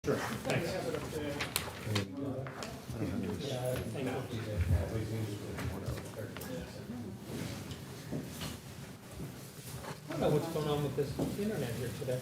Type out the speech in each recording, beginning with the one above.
Sure, thanks. I don't know what's going on with this internet here today.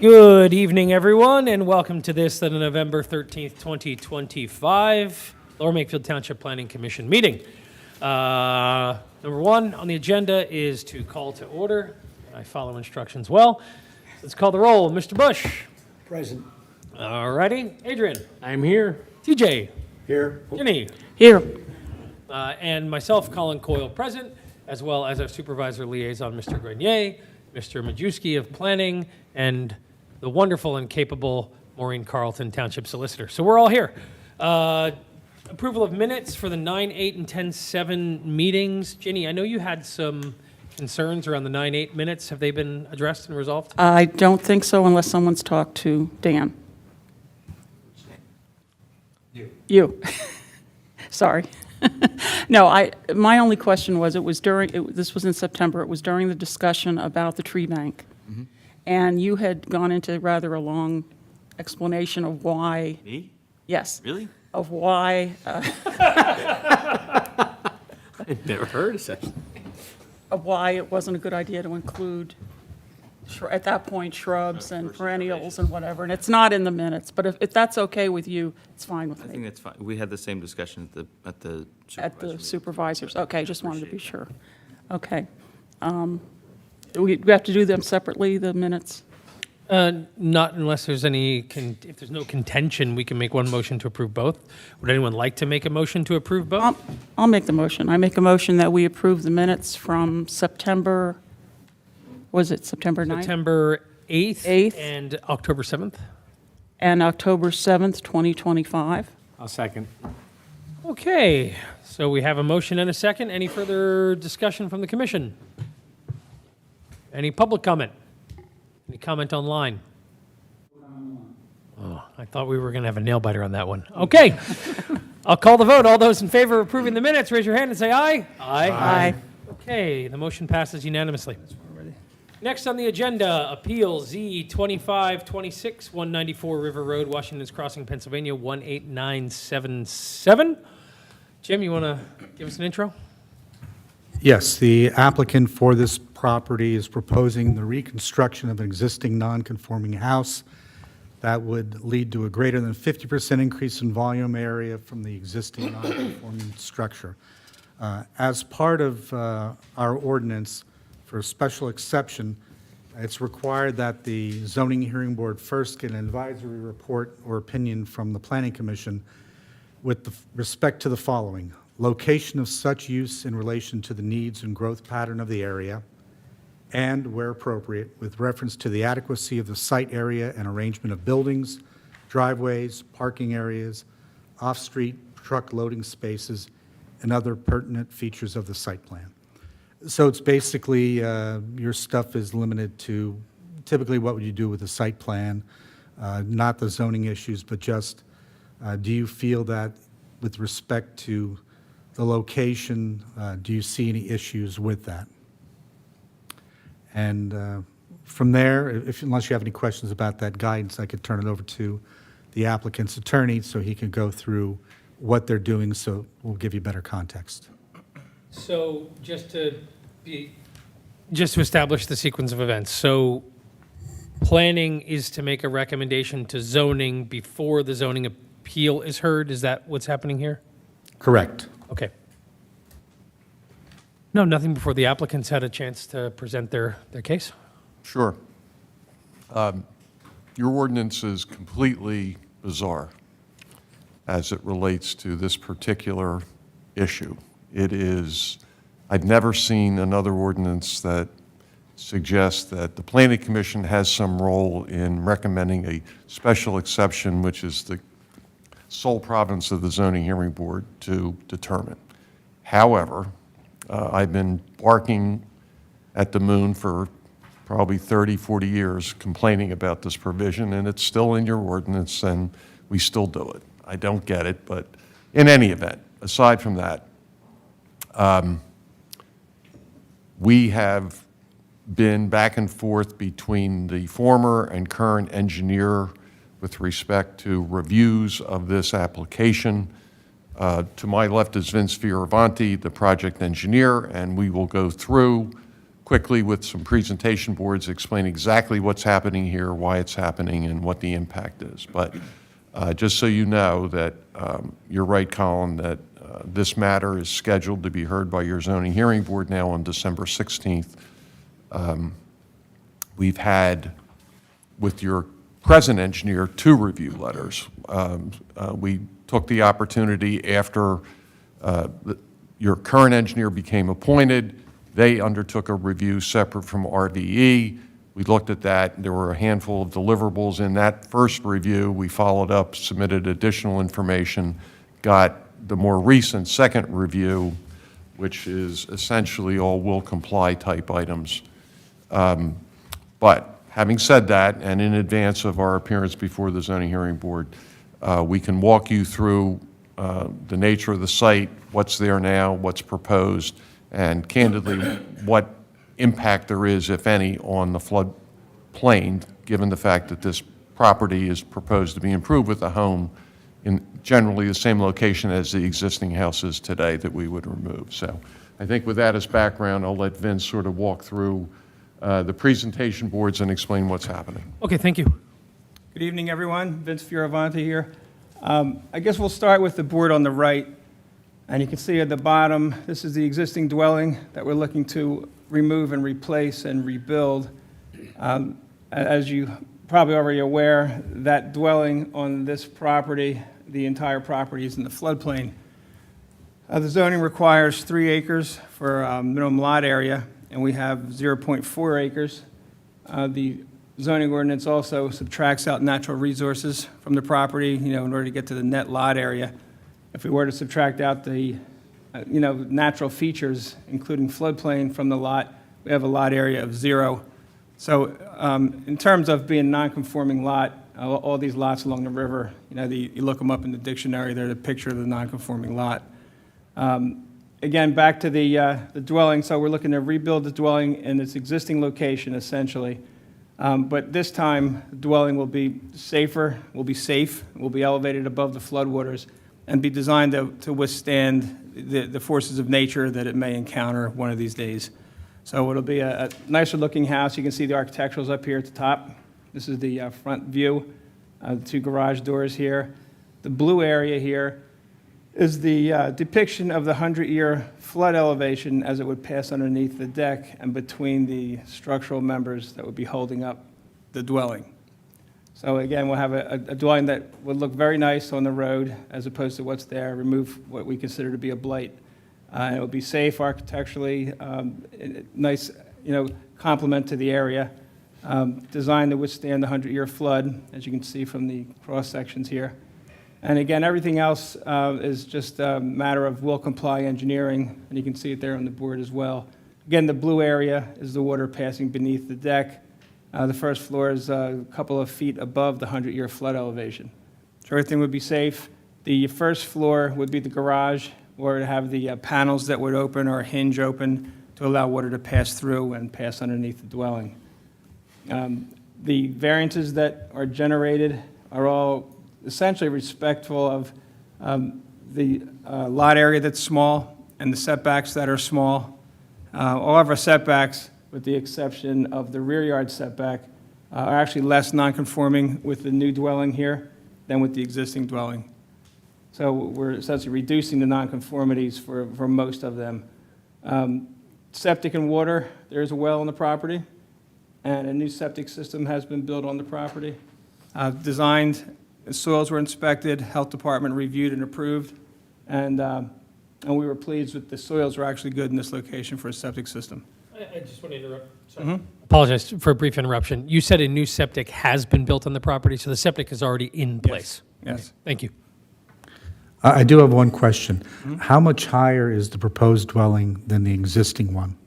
Good evening, everyone, and welcome to this, the November 13th, 2025 Lower Makefield Township Planning Commission meeting. Number one on the agenda is to call to order. I follow instructions well. Let's call the roll. Mr. Bush. Present. All righty. Adrian. I'm here. TJ. Here. Jenny. Here. And myself, Colin Coyle, present, as well as our supervisor liaison, Mr. Grenier, Mr. Majewski of Planning, and the wonderful and capable Maureen Carlton, Township Solicitor. So we're all here. Approval of minutes for the 9/8 and 10/7 meetings. Ginny, I know you had some concerns around the 9/8 minutes. Have they been addressed and resolved? I don't think so unless someone's talked to Dan. You. Sorry. No, my only question was, this was in September, it was during the discussion about the tree bank. Mm-hmm. And you had gone into rather a long explanation of why, Me? yes, Really? of why, I've never heard of such. of why it wasn't a good idea to include, at that point, shrubs and perennials and whatever. And it's not in the minutes, but if that's okay with you, it's fine with I me. think that's fine. We had the same discussion at the At the supervisor supervisors, okay, just wanted to be Appreciate sure. Okay. We have to do them separately, the minutes? Not unless there's if there's no contention, we can make one motion to approve both. Would anyone like to make a motion to approve both? I'll make the motion. I make a motion that we approve the minutes from September, was it September 9th? September 8th 8th. and October 7th. And October 7th, 2025. I'll second. Okay, so we have a motion and a second. Any further discussion from the commission? Any public comment? Any comment online? Oh, I thought we were going to have a nail biter on that one. Okay, I'll call the vote. All those in favor of approving the minutes, raise your hand and say aye. Aye. Okay, the motion passes unanimously. Next on the agenda, Appeal Z 2526, 194 River Road, Washington's Crossing, Pennsylvania, 18977. Jim, you want to give us an intro? Yes, the applicant for this property is proposing the reconstruction of an existing non-conforming house that would lead to a greater than 50% increase in volume area from the existing non-conforming structure. As part of our ordinance, for a special exception, it's required that the zoning hearing board first get an advisory report or opinion from the planning commission with respect to the following: location of such use in relation to the needs and growth pattern of the area, and, where appropriate, with reference to the adequacy of the site area and arrangement of buildings, driveways, parking areas, off-street truck loading spaces, and other pertinent features of the site plan. So it's basically, your stuff is limited to typically what would you do with a site plan, not the zoning issues, but just, do you feel that with respect to the location, do you see any issues with that? And from there, unless you have any questions about that guidance, I could turn it over to the applicant's attorney so he can go through what they're doing, so we'll give you better context. So just to establish the sequence of events. So planning is to make a recommendation to zoning before the zoning appeal is heard. Is that what's happening here? Correct. Okay. No, nothing before the applicants had a chance to present their case. Sure. Your ordinance is completely bizarre as it relates to this particular issue. It is, I've never seen another ordinance that suggests that the Planning Commission has some role in recommending a special exception, which is the sole province of the Zoning Hearing Board to determine. However, I've been barking at the moon for probably 30, 40 years complaining about this provision, and it's still in your ordinance, and we still do it. I don't get it, but in any event, aside from that, we have been back and forth between the former and current engineer with respect to reviews of this application. To my left is Vince Fioravanti, the project engineer, and we will go through quickly with some presentation boards, explain exactly what's happening here, why it's happening, and what the impact is. But just so you know that you're right, Colin, that this matter is scheduled to be heard by your zoning hearing board now on December 16th. We've had, with your present engineer, 2 review letters. We took the opportunity after your current engineer became appointed. They undertook a review separate from RVE. We looked at that. There were a handful of deliverables in that first review. We followed up, submitted additional information, got the more recent second review, which is essentially all will comply type items. But having said that, and in advance of our appearance before the zoning hearing board, we can walk you through the nature of the site, what's there now, what's proposed, and candidly, what impact there is, if any, on the flood plain, given the fact that this property is proposed to be improved with a home in generally the same location as the existing house is today that we would remove. So I think with that as background, I'll let Vince sort of walk through the presentation boards and explain what's happening. Okay, thank you. Good evening, everyone. Vince Fioravanti here. I guess we'll start with the board on the right. And you can see at the bottom, this is the existing dwelling that we're looking to remove and replace and rebuild. As you probably already aware, that dwelling on this property, the entire property is in the floodplain. The zoning requires 3 acres for minimum lot area, and we have 0.4 acres. The zoning ordinance also subtracts out natural resources from the property, in order to get to the net lot area. If we were to subtract out the, natural features, including floodplain from the lot, we have a lot area of 0. So in terms of being non-conforming lot, all these lots along the river, you look them up in the dictionary, they're the picture of the non-conforming lot. Again, back to the dwelling, so we're looking to rebuild the dwelling in its existing location, essentially. But this time, the dwelling will be safer, will be safe, will be elevated above the floodwaters, and be designed to withstand the forces of nature that it may encounter one of these days. So it'll be a nicer looking house. You can see the architecturals up here at the top. This is the front view, the 2 garage doors here. The blue area here is the depiction of the 100-year flood elevation as it would pass underneath the deck and between the structural members that would be holding up the dwelling. So again, we'll have a dwelling that would look very nice on the road as opposed to what's there, remove what we consider to be a blight. It will be safe architecturally, nice, complement to the area, designed to withstand the 100-year flood, as you can see from the cross sections here. And again, everything else is just a matter of will comply engineering, and you can see it there on the board as well. Again, the blue area is the water passing beneath the deck. The first floor is a couple of feet above the 100-year flood elevation. So everything would be safe. The first floor would be the garage, where it would have the panels that would open or hinge open to allow water to pass through and pass underneath the dwelling. The variances that are generated are all essentially respectful of the lot area that's small and the setbacks that are small. All of our setbacks, with the exception of the rear yard setback, are actually less non-conforming with the new dwelling here than with the existing dwelling. So we're essentially reducing the nonconformities for most of them. septic and water, there's a well on the property, and a new septic system has been built on the property. Designed, the soils were inspected, health department reviewed and approved, and we were pleased with the soils were actually good in this location for a septic system. I just want to interrupt. Sorry. Apologize for a brief interruption. You said a new septic has been built on the property, so the septic is already in place. Yes. Thank you. I do have one question. How much higher is the proposed dwelling than the existing one?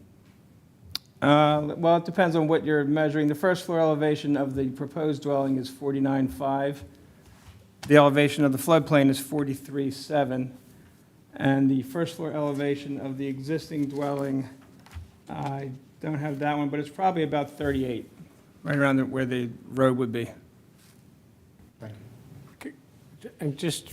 Well, it depends on what you're measuring. The first floor elevation of the proposed dwelling is 49.5. The elevation of the floodplain is 43.7. And the first floor elevation of the existing dwelling, I don't have that one, but it's probably about 38, right around where the road would be. And just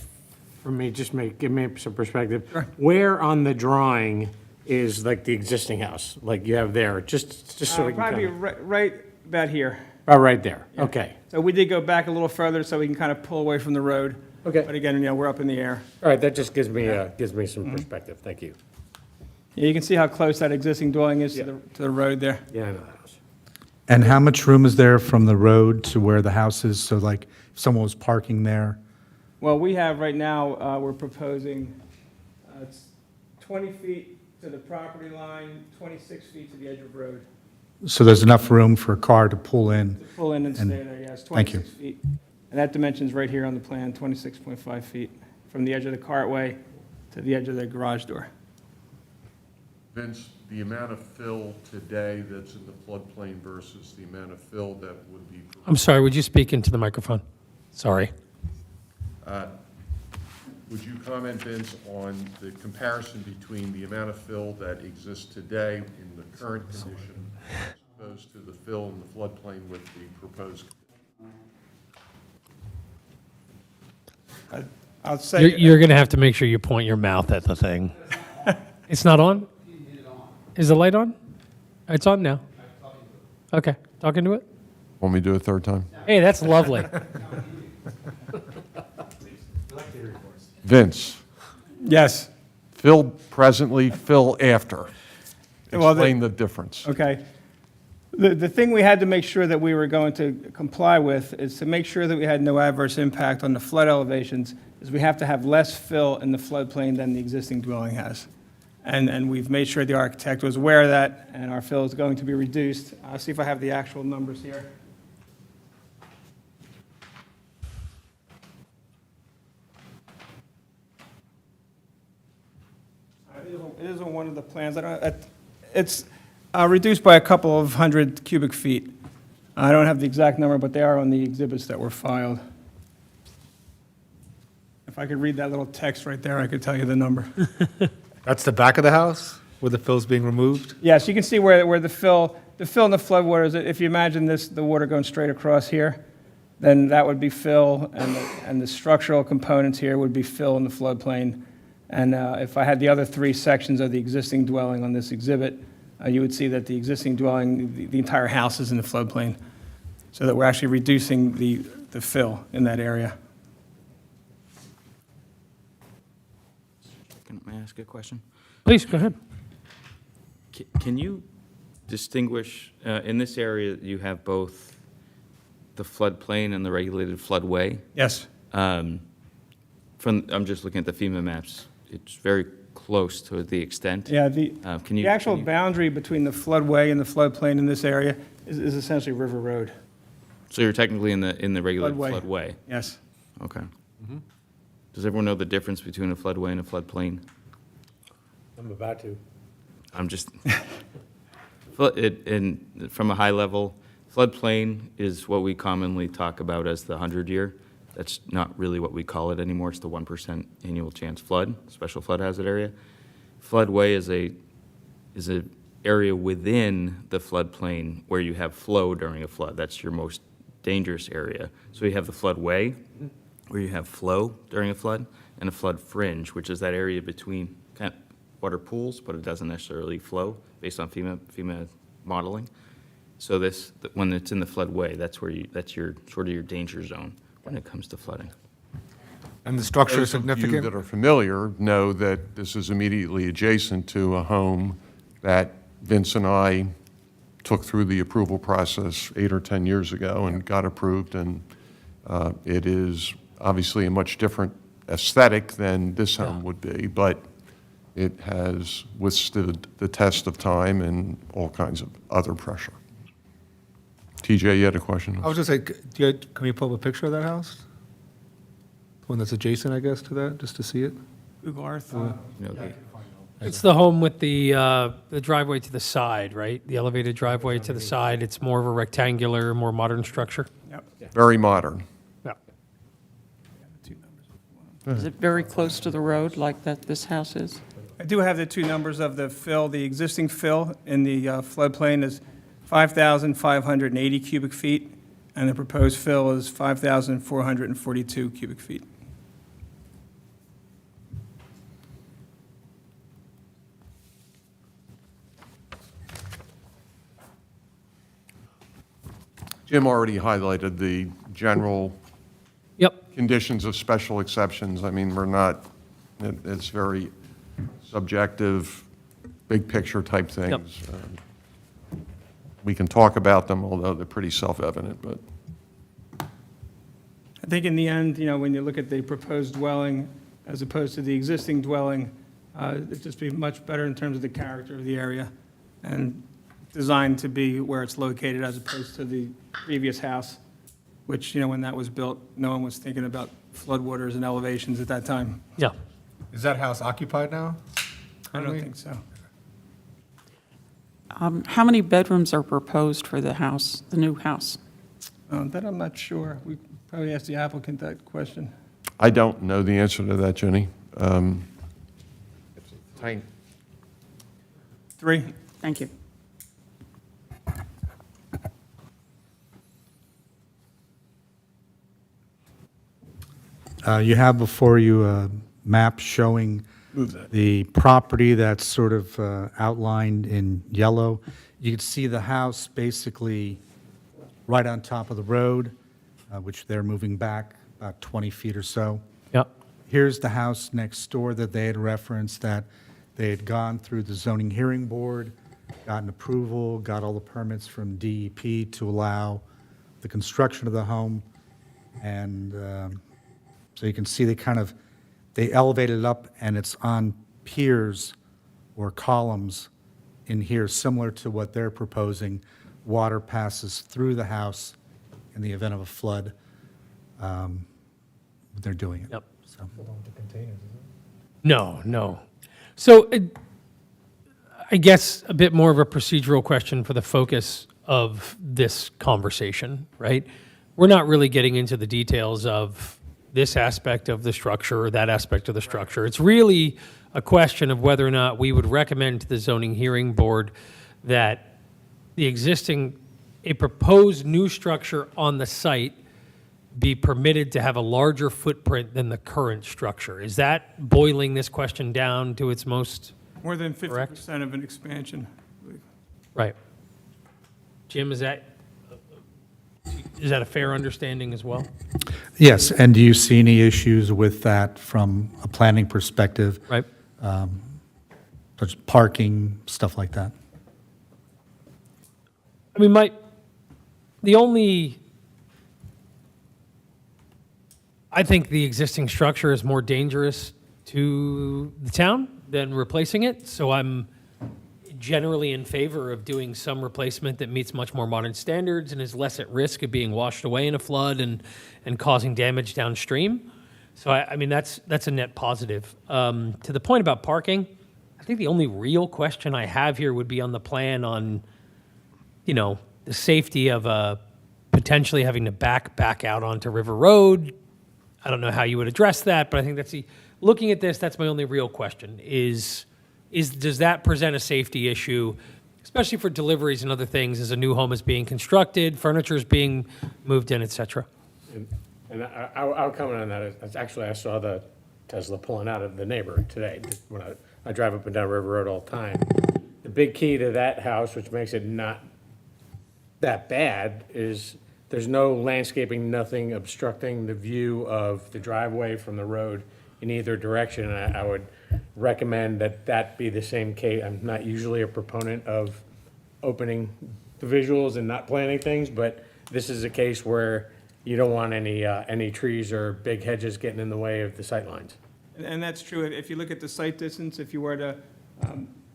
for me, give me some perspective. Sure. Where on the drawing is like the existing house, like you have there, just so we can Probably kind right about here. oh, right there, okay. So we did go back a little further so we can kind of pull away from the road. Okay. But again, we're up in the air. All right, that just gives me some perspective, thank you. Yeah, you can see how close that existing dwelling is to the road there. Yeah, I know that house. And how much room is there from the road to where the house is? So like, if someone was parking there? Well, we have right now, we're proposing, it's 20 feet to the property line, 26 feet to the edge of the road. So there's enough room for a car to pull in? To pull in and stay there, yes, Thank you. 26 feet. And that dimension's right here on the plan, 26.5 feet, from the edge of the cartway to the edge of the garage door. Vince, the amount of fill today that's in the floodplain versus the amount of fill that would be, I'm sorry, would you speak into the microphone? Sorry. would you comment, Vince, on the comparison between the amount of fill that exists today in the current condition as opposed to the fill in the floodplain with the proposed? I'll say. You're going to have to make sure you point your mouth at the thing. It's not on? Is the light on? It's on now. Okay, talking to it? Want me to do it a third time? Hey, that's lovely. Vince, Yes, fill presently, fill after. Well, Explain the difference. okay. The thing we had to make sure that we were going to comply with is to make sure that we had no adverse impact on the flood elevations, is we have to have less fill in the floodplain than the existing dwelling has. And we've made sure the architect was aware of that, and our fill is going to be reduced. I'll see if I have the actual numbers here. It is on one of the plans. It's reduced by a couple of hundred cubic feet. I don't have the exact number, but they are on the exhibits that were filed. If I could read that little text right there, I could tell you the number. That's the back of the house where the fill's being removed? Yes, you can see where the fill in the floodwaters, if you imagine this, the water going straight across here, then that would be fill, and the structural components here would be fill in the floodplain. And if I had the other three sections of the existing dwelling on this exhibit, you would see that the existing dwelling, the entire house is in the floodplain, so that we're actually reducing the fill in that area. May I ask a question? Please, go ahead. Can you distinguish, in this area, you have both the floodplain and the regulated floodway? Yes. I'm just looking at the FEMA maps. It's very close to the extent. Yeah, Can you? the actual can you- boundary between the floodway and the floodplain in this area is essentially River Road. So you're technically in the regulated Floodway. floodway? Yes. Okay. Does everyone know the difference between a floodway and a floodplain? I'm about to. I'm just, from a high level, floodplain is what we commonly talk about as the 100-year. That's not really what we call it anymore. It's the 1% annual chance flood, special flood hazard area. Floodway is a area within the floodplain where you have flow during a flood. That's your most dangerous area. So you have the floodway, where you have flow during a flood, and a flood fringe, which is that area between kind of water pools, but it doesn't necessarily flow based on FEMA modeling. So when it's in the floodway, that's your sort of your danger zone when it comes to flooding. And the structure is Those of you significant? that are familiar know that this is immediately adjacent to a home that Vince and I took through the approval process 8 or 10 years ago and got approved, and it is obviously a much different aesthetic than this home would be, but it has withstood the test of time and all kinds of other pressure. TJ, you had a question? I was just like, can we pull up a picture of that house? The one that's adjacent, I guess, to that, just to see it? Google Earth. It's the home with the driveway to the side, right? The elevated driveway to the side. It's more of a rectangular, more modern structure. Very modern. Yeah. Is it very close to the road like this house is? I do have the two numbers of the fill. The existing fill in the floodplain is 5,580 cubic feet, and the proposed fill is 5,442 cubic feet. Jim already highlighted the general Yep. conditions of special exceptions. I mean, we're not, it's very subjective, big picture type things. We can talk about them, although they're pretty self-evident, but. I think in the end, when you look at the proposed dwelling as opposed to the existing dwelling, it'd just be much better in terms of the character of the area and designed to be where it's located as opposed to the previous house, which, when that was built, no one was thinking about floodwaters and elevations at that time. Yeah. Is that house occupied now? I don't think so. How many bedrooms are proposed for the house, the new house? That I'm not sure. We probably asked the applicant that question. I don't know the answer to that, Jenny. Tiny. 3? Thank you. You have before you a map showing the property that's sort of outlined in yellow. You can see the house basically right on top of the road, which they're moving back about 20 feet or so. Yep. Here's the house next door that they had referenced, that they had gone through the zoning hearing board, gotten approval, got all the permits from DEP to allow the construction of the home. And so you can see they elevated it up, and it's on piers or columns in here, similar to what they're proposing. Water passes through the house in the event of a flood. They're doing it. Yep. So. No. So I guess a bit more of a procedural question for the focus of this conversation, right? We're not really getting into the details of this aspect of the structure or that aspect of the structure. It's really a question of whether or not we would recommend to the zoning hearing board that a proposed new structure on the site be permitted to have a larger footprint than the current structure. Is that boiling this question down to its most? More than Correct. 50% of an expansion, I believe. Right. Jim, is that a fair understanding as well? Yes, and do you see any issues with that from a planning perspective? Right. Such as parking, stuff like that? I mean, I think the existing structure is more dangerous to the town than replacing it, so I'm generally in favor of doing some replacement that meets much more modern standards and is less at risk of being washed away in a flood and causing damage downstream. So, I mean, that's a net positive. To the point about parking, I think the only real question I have here would be on the plan on, the safety of potentially having to back out onto River Road. I don't know how you would address that, but I think looking at this, that's my only real question does that present a safety issue, especially for deliveries and other things as a new home is being constructed, furniture is being moved in, et cetera? And I'll comment on that. Actually, I saw the Tesla pulling out of the neighborhood today when I drive up and down River Road all the time. The big key to that house, which makes it not that bad, is there's no landscaping, nothing obstructing the view of the driveway from the road, in either direction. And I would recommend that that be the same case. I'm not usually a proponent of opening the visuals and not planting things, but this is a case where you don't want any trees or big hedges getting in the way of the sightlines. And that's true. If you look at the site distance, if you were to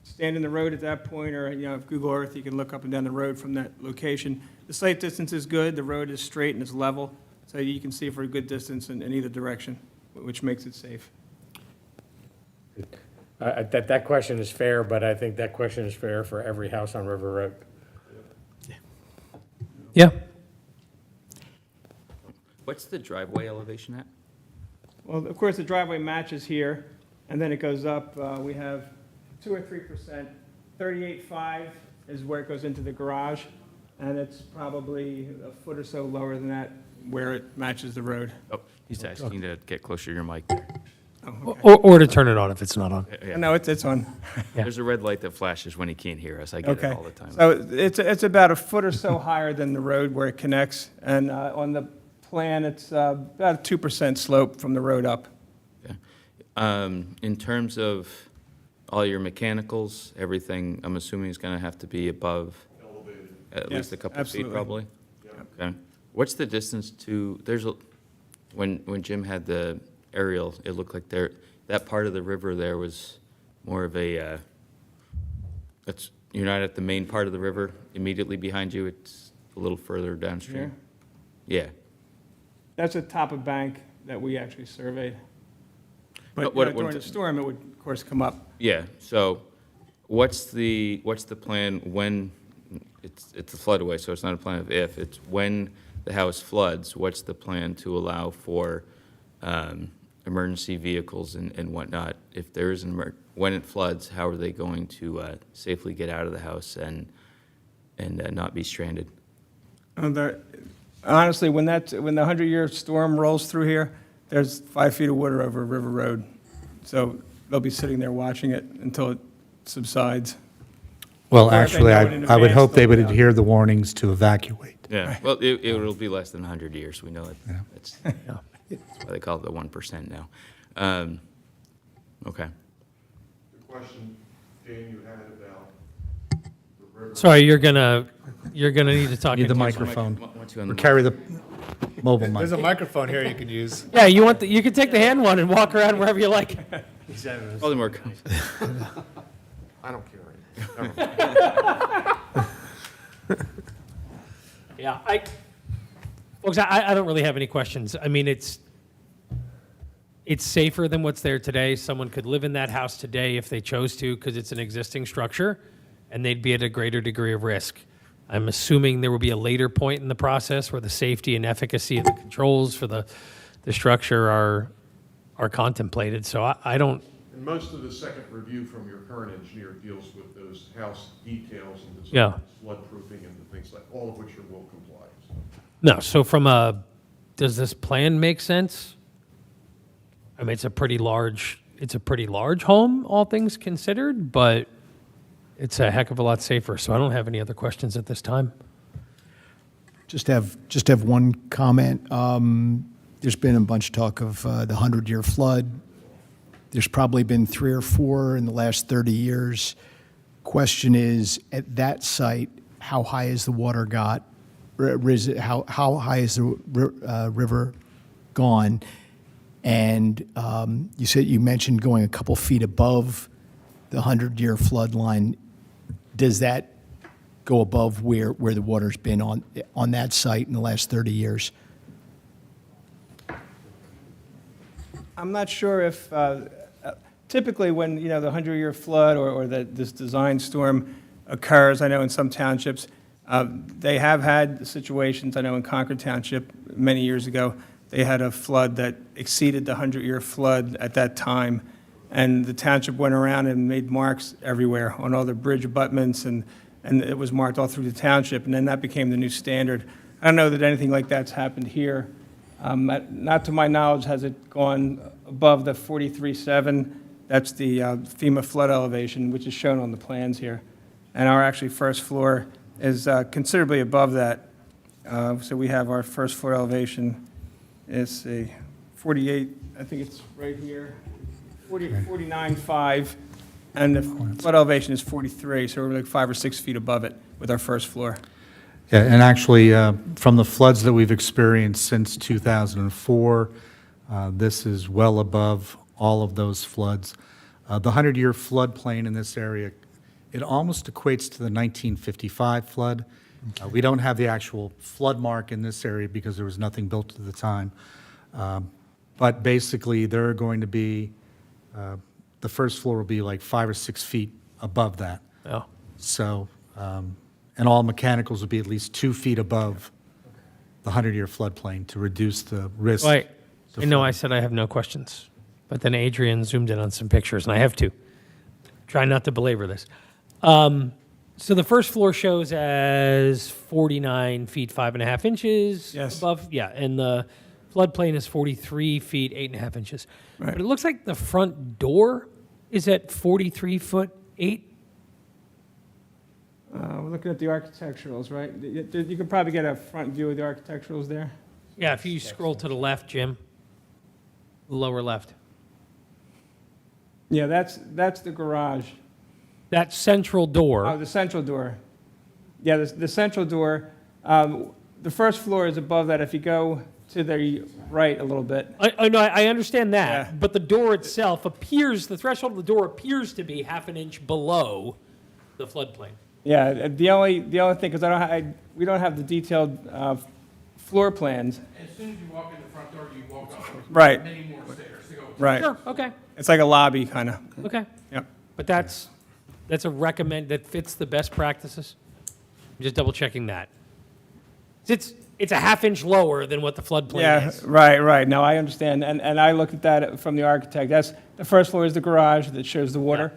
stand in the road at that point, or, if Google Earth, you can look up and down the road from that location. The site distance is good, the road is straight and it's level, so you can see for a good distance in either direction, which makes it safe. That question is fair, but I think that question is fair for every house on River Road. Yeah. What's the driveway elevation at? Well, of course, the driveway matches here, and then it goes up. We have 2 or 3%. 38.5 is where it goes into the garage, and it's probably a foot or so lower than that where it matches the road. Oh, he's asking to get closer to your mic there. Oh, okay. Or to turn it on if it's not on. Yeah. No, it's on. Yeah. There's a red light that flashes when he can't hear us. I get it Okay. all the time. So it's about a foot or so higher than the road where it connects, and on the plan, it's about a 2% slope from the road up. In terms of all your mechanicals, everything, I'm assuming is going to have to be above at least Yes, a couple absolutely. feet, probably? Okay. What's the distance to, when Jim had the aerial, it looked like that part of the river there was more of a, you're not at the main part of the river immediately behind you, it's a little further downstream? Yeah. That's a top of bank that we actually surveyed. But What- during the storm, it would, of course, come up. Yeah, so what's the plan when, it's a floodway, so it's not a plan of if, it's when the house floods, what's the plan to allow for emergency vehicles and whatnot? If there is when it floods, how are they going to safely get out of the house and not be stranded? Honestly, when the 100-year storm rolls through here, there's 5 feet of water over River Road. So they'll be sitting there watching it until it subsides. Well, Or if they actually, know it in I would advance, hope they they'll would be out. adhere the warnings to evacuate. Yeah, well, it'll be less than 100 years, we know it. That's why they call it the 1% now. Okay. The question, Dan, you had about the river. Sorry, you're gonna need to talk. Need the into- microphone. Once you on Or the carry the mobile mic. There's a microphone here you can use. Yeah, you can take the hand one and walk around wherever you like. Probably more comes. I don't care. Yeah, folks, I don't really have any questions. I mean, it's safer than what's there today. Someone could live in that house today if they chose to, because it's an existing structure, and they'd be at a greater degree of risk. I'm assuming there will be a later point in the process where the safety and efficacy of the controls for the structure are contemplated. So I don't. And most of the second review from your current engineer deals with those house details and Yeah. designs, floodproofing and the things like, all of which are will comply. So. No, so does this plan make sense? I mean, it's a pretty large home, all things considered, but it's a heck of a lot safer. So I don't have any other questions at this time. Just have one comment. There's been a bunch of talk of the 100-year flood. There's probably been 3 or 4 in the last 30 years. Question is, at that site, how high has the water got? How high is the river gone? And you mentioned going a couple feet above the 100-year flood line. Does that go above where the water's been on that site in the last 30 years? I'm not sure if, typically when, the 100-year flood or this design storm occurs, I know in some townships, they have had situations, I know in Concord Township many years ago, they had a flood that exceeded the 100-year flood at that time, and the township went around and made marks everywhere on all the bridge abutments, and it was marked all through the township, and then that became the new standard. I don't know that anything like that's happened here. Not to my knowledge has it gone above the 43.7. That's the FEMA flood elevation, which is shown on the plans here. And our actually first floor is considerably above that. So we have our first floor elevation is 48, I think it's right here, 49.5, and the flood elevation is 43, so we're like 5 or 6 feet above it with our first floor. Yeah, and actually, from the floods that we've experienced since 2004, this is well above all of those floods. The 100-year floodplain in this area, it almost equates to the 1955 flood. We don't have the actual flood mark in this area because there was nothing built at the time. But basically, there are going to be, the first floor will be like 5 or 6 feet above that. Oh. So, and all mechanicals will be at least 2 feet above the 100-year floodplain to reduce the risk. Right. to I know flood. I said I have no questions, but then Adrian zoomed in on some pictures, and I have two. Try not to belabor this. So the first floor shows as 49 feet, 5.5 inches Yes. above. Yeah, and the floodplain is 43 feet, 8.5 inches. Right. But it looks like the front door is at 43 foot 8. We're looking at the architecturals, right? You can probably get a front view of the architecturals there. Yeah, if you scroll to the left, Jim, lower left. Yeah, that's the garage. That central door. Oh, the central door. Yeah, the central door, the first floor is above that. If you go to the right a little bit. I understand that, Yeah. but the door itself appears, the threshold of the door appears to be half an inch below the floodplain. Yeah, the only thing, because we don't have the detailed floor plans. As soon as you walk in the front door, you walk up. Right. Many more stairs to go. Right. Sure, okay, It's like a lobby, kind of. okay. Yep. But that's a that fits the best practices? I'm just double checking that. It's a half inch lower than what the floodplain Yeah, is. right. No, I understand. And I looked at that from the architect. That's, the first floor is the garage that shows the water.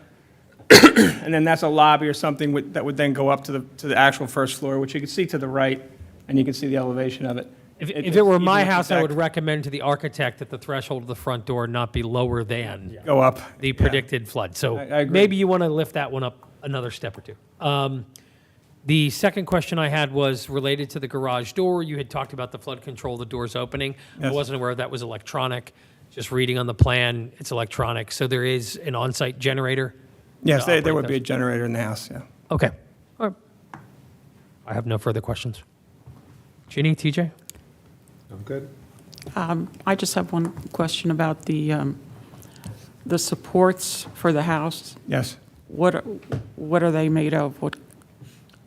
And then that's a lobby or something that would then go up to the actual first floor, which you can see to the right, and you can see the elevation of it. If It's it were easy my to house, I would detect. recommend to the architect that the threshold of the front door not be lower than Go up. the Yeah. predicted flood. So I agree. maybe you want to lift that one up another step or two. The second question I had was related to the garage door. You had talked about the flood control, the doors opening. I Yes. wasn't aware that was electronic. Just reading on the plan, it's electronic. So there is an on-site generator? Yes, to there operate would be a those. generator in the house, yeah. Okay. All right. I have no further questions. Ginny, TJ? I'm good. I just have one question about the supports for the house. Yes. What are they made of? What?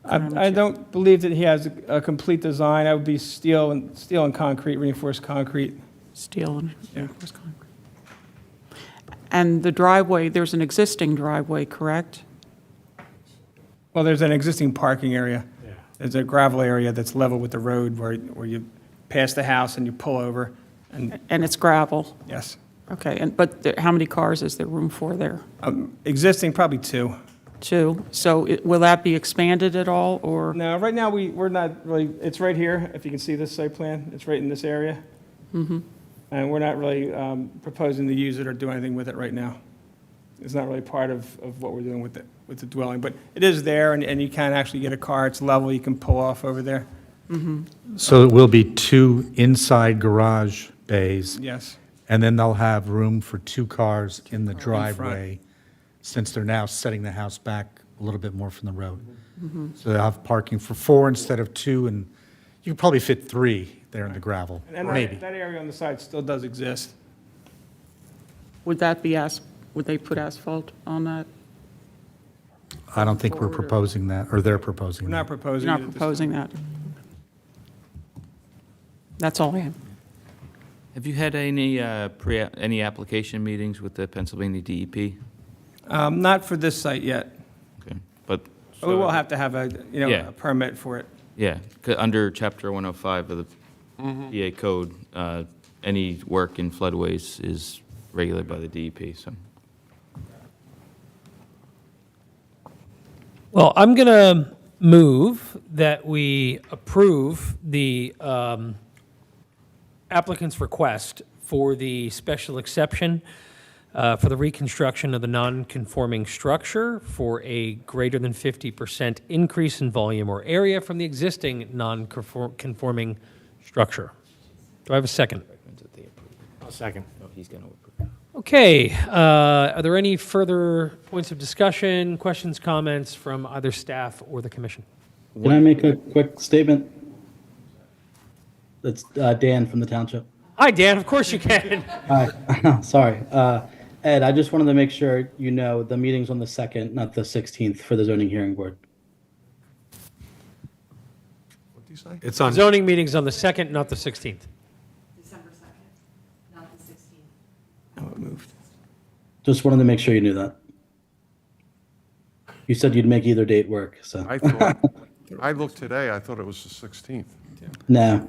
I don't believe that he has a complete design. That would be steel and concrete, reinforced concrete. Steel and reinforced concrete. And the driveway, there's an existing driveway, correct? Well, there's an existing parking area. Yeah. There's a gravel area that's level with the road where you pass the house and you pull over, and, And it's gravel? yes. Okay, but how many cars is there room for there? Existing, probably 2. 2. So will that be expanded at all, or? No, right now, we're not really, it's right here, if you can see this site plan, it's right in this area. And we're not really proposing to use it or do anything with it right now. It's not really part of what we're doing with the dwelling, but it is there, and you can actually get a car, it's level, you can pull off over there. So it will be 2 inside garage bays, Yes, and then they'll have room for 2 cars in the front. driveway, since they're now setting the house back a little bit more from the road. So they'll have parking for 4 instead of 2, and you could probably fit 3 there in the gravel, and maybe. that area on the side still does exist. Would that be would they put asphalt on that? I don't think we're proposing that, or they're proposing We're that. not proposing You're it not at this proposing that? That's all I have. Have you had any any application meetings with the Pennsylvania DEP? Not for this site yet. Okay, but. We will have to have Yeah. a permit for it. Yeah, under Chapter 105 of the PA Code, any work in floodways is regulated by the DEP, so. Well, I'm going to move that we approve the applicant's request for the special exception for the reconstruction of the non-conforming structure for a greater than 50% increase in volume or area from the existing non-conforming structure. Do I have a second? I'll second. Oh, he's going to approve. Okay, are there any further points of discussion, questions, comments from either staff or the commission? Can I make a quick statement? That's Dan from the township. Hi, Dan, of course you can. Hi, sorry. Ed, I just wanted to make sure you know the meeting's on the 2nd, not the 16th for the zoning hearing board. What do you say? It's on, Zoning meeting's on the 2nd, not the 16th. December 2nd, not the 16th. Oh, it moved. Just wanted to make sure you knew that. You said you'd make either date work, so. I thought, I looked today, I thought it was the 16th. No.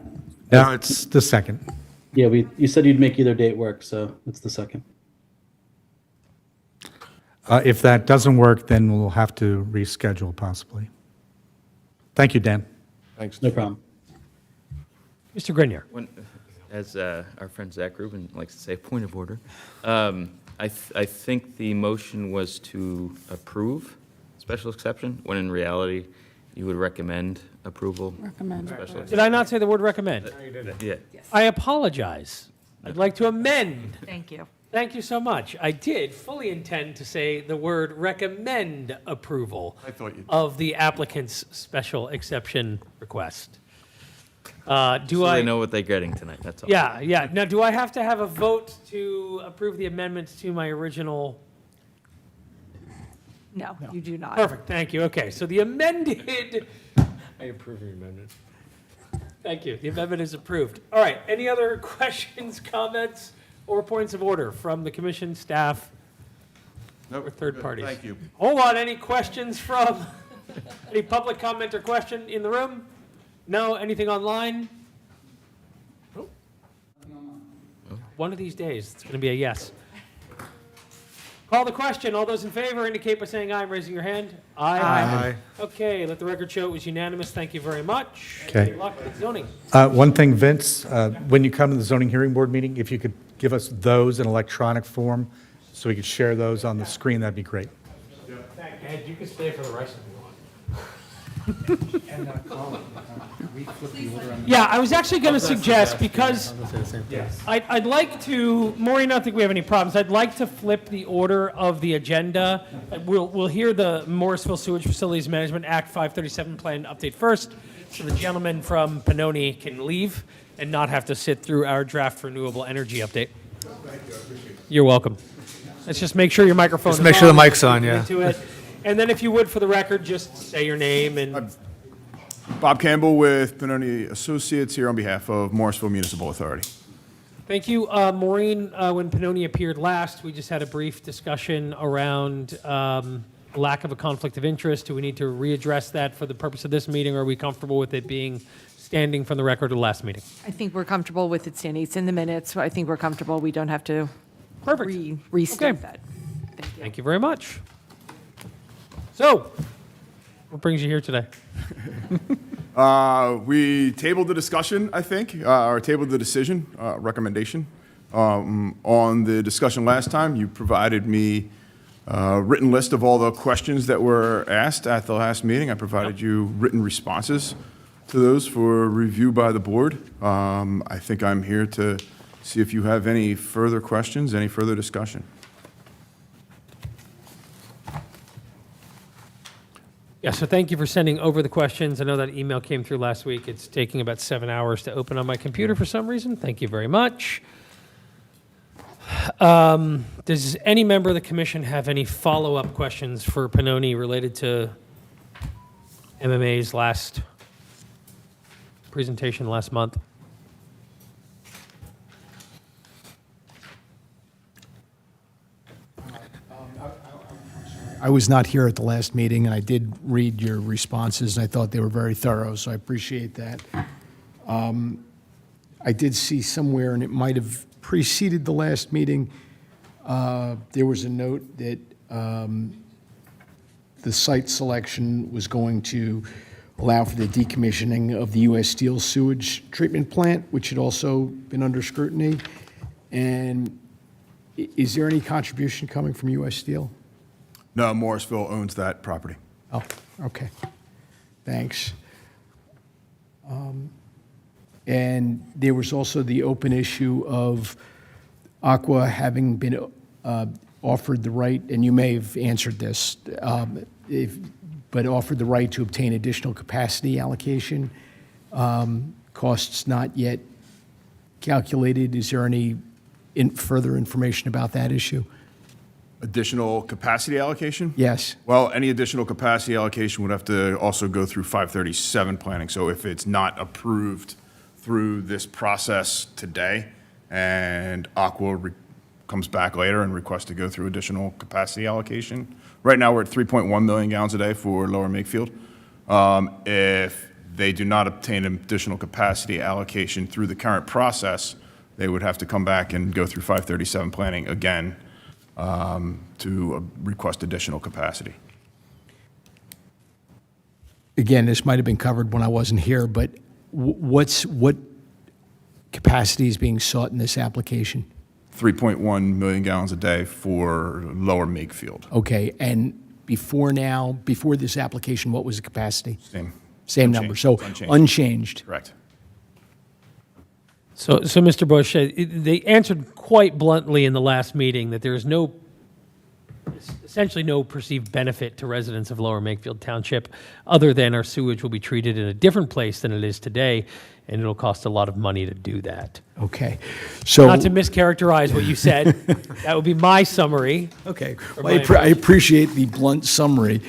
No, it's the 2nd. Yeah, you said you'd make either date work, so it's the 2nd. If that doesn't work, then we'll have to reschedule possibly. Thank you, Dan. Thanks. No problem. Mr. Grenier. As our friend Zach Rubin likes to say, point of order. I think the motion was to approve special exception, when in reality, you would recommend approval. Recommend. Special Did I not say the word recommend? Yeah. I apologize. I'd like to amend. Thank you. Thank you so much. I did fully intend to say the word recommend approval I thought you did. of the applicant's special exception request. So Do I? they know what they're getting tonight, that's all. Yeah, yeah. Now, do I have to have a vote to approve the amendments to my original? No, you do not. Perfect, thank you. Okay, so the amended, I approve your amendment. thank you, the amendment is approved. All right, any other questions, comments, or points of order from the commission, staff, Nope, or third good. parties? Thank you. Hold on, any questions from, any public comment or question in the room? No, anything online? Nope. One of these days, it's going to be a yes. Call the question. All those in favor indicate by saying aye and raising your hand. Aye. Okay, let the record show it was unanimous. Thank you very much. Okay. Good luck with zoning. One thing, Vince, when you come to the zoning hearing board meeting, if you could give us those in electronic form so we could share those on the screen, that'd be great. Ed, you can stay for the rest if you want. Yeah, I was actually going to suggest, because I'd like to, Maureen, I don't think we have any problems. I'd like to flip the order of the agenda. We'll hear the Morrisville Sewage Facilities Management Act 537 plan update first, so the gentleman from Pannoni can leave and not have to sit through our draft renewable energy update. You're welcome. Let's just make sure your microphone is Just make sure the on. mic's on, yeah. Into it. And then if you would, for the record, just say your name and... Bob Campbell with Pannoni Associates here on behalf of Morrisville Municipal Authority. Thank you. Maureen, when Pannoni appeared last, we just had a brief discussion around lack of a conflict of interest. Do we need to readdress that for the purpose of this meeting, or are we comfortable with it being standing from the record of the last meeting? I think we're comfortable with it standing. It's in the minutes, so I think we're comfortable. We don't have to Perfect. restate Okay. that. Thank you. Thank you very much. So, what brings you here today? We tabled the discussion, I think, or tabled the decision, recommendation. On the discussion last time, you provided me a written list of all the questions that were asked at the last meeting. I provided you written responses to those for review by the board. I think I'm here to see if you have any further questions, any further discussion. Yeah, so thank you for sending over the questions. I know that email came through last week. It's taking about 7 hours to open on my computer for some reason. Thank you very much. Does any member of the commission have any follow-up questions for Pannoni related to MMA's last presentation last month? I was not here at the last meeting, and I did read your responses, and I thought they were very thorough, so I appreciate that. I did see somewhere, and it might have preceded the last meeting, there was a note that the site selection was going to allow for the decommissioning of the U.S. Steel sewage treatment plant, which had also been under scrutiny. And is there any contribution coming from U.S. Steel? No, Morrisville owns that property. Oh, okay. Thanks. And there was also the open issue of Aqua having been offered the right, and you may have answered this, but offered the right to obtain additional capacity allocation, costs not yet calculated. Is there any further information about that issue? Additional capacity allocation? Yes. Well, any additional capacity allocation would have to also go through 537 planning. So if it's not approved through this process today and Aqua comes back later and requests to go through additional capacity allocation, right now we're at 3.1 million gallons a day for Lower Makefield. If they do not obtain additional capacity allocation through the current process, they would have to come back and go through 537 planning again to request additional capacity. Again, this might have been covered when I wasn't here, but what capacity is being sought in this application? 3.1 million gallons a day for Lower Makefield. Okay, and before this application, what was the capacity? Same. Same number, so Unchanged. unchanged. Correct. So, Mr. Bush, they answered quite bluntly in the last meeting that there is essentially no perceived benefit to residents of Lower Makefield Township, other than our sewage will be treated in a different place than it is today, and it'll cost a lot of money to do that. Okay, so. Not to mischaracterize what you said, that would be my summary. Okay, Or well, my I appreciate the blunt summary.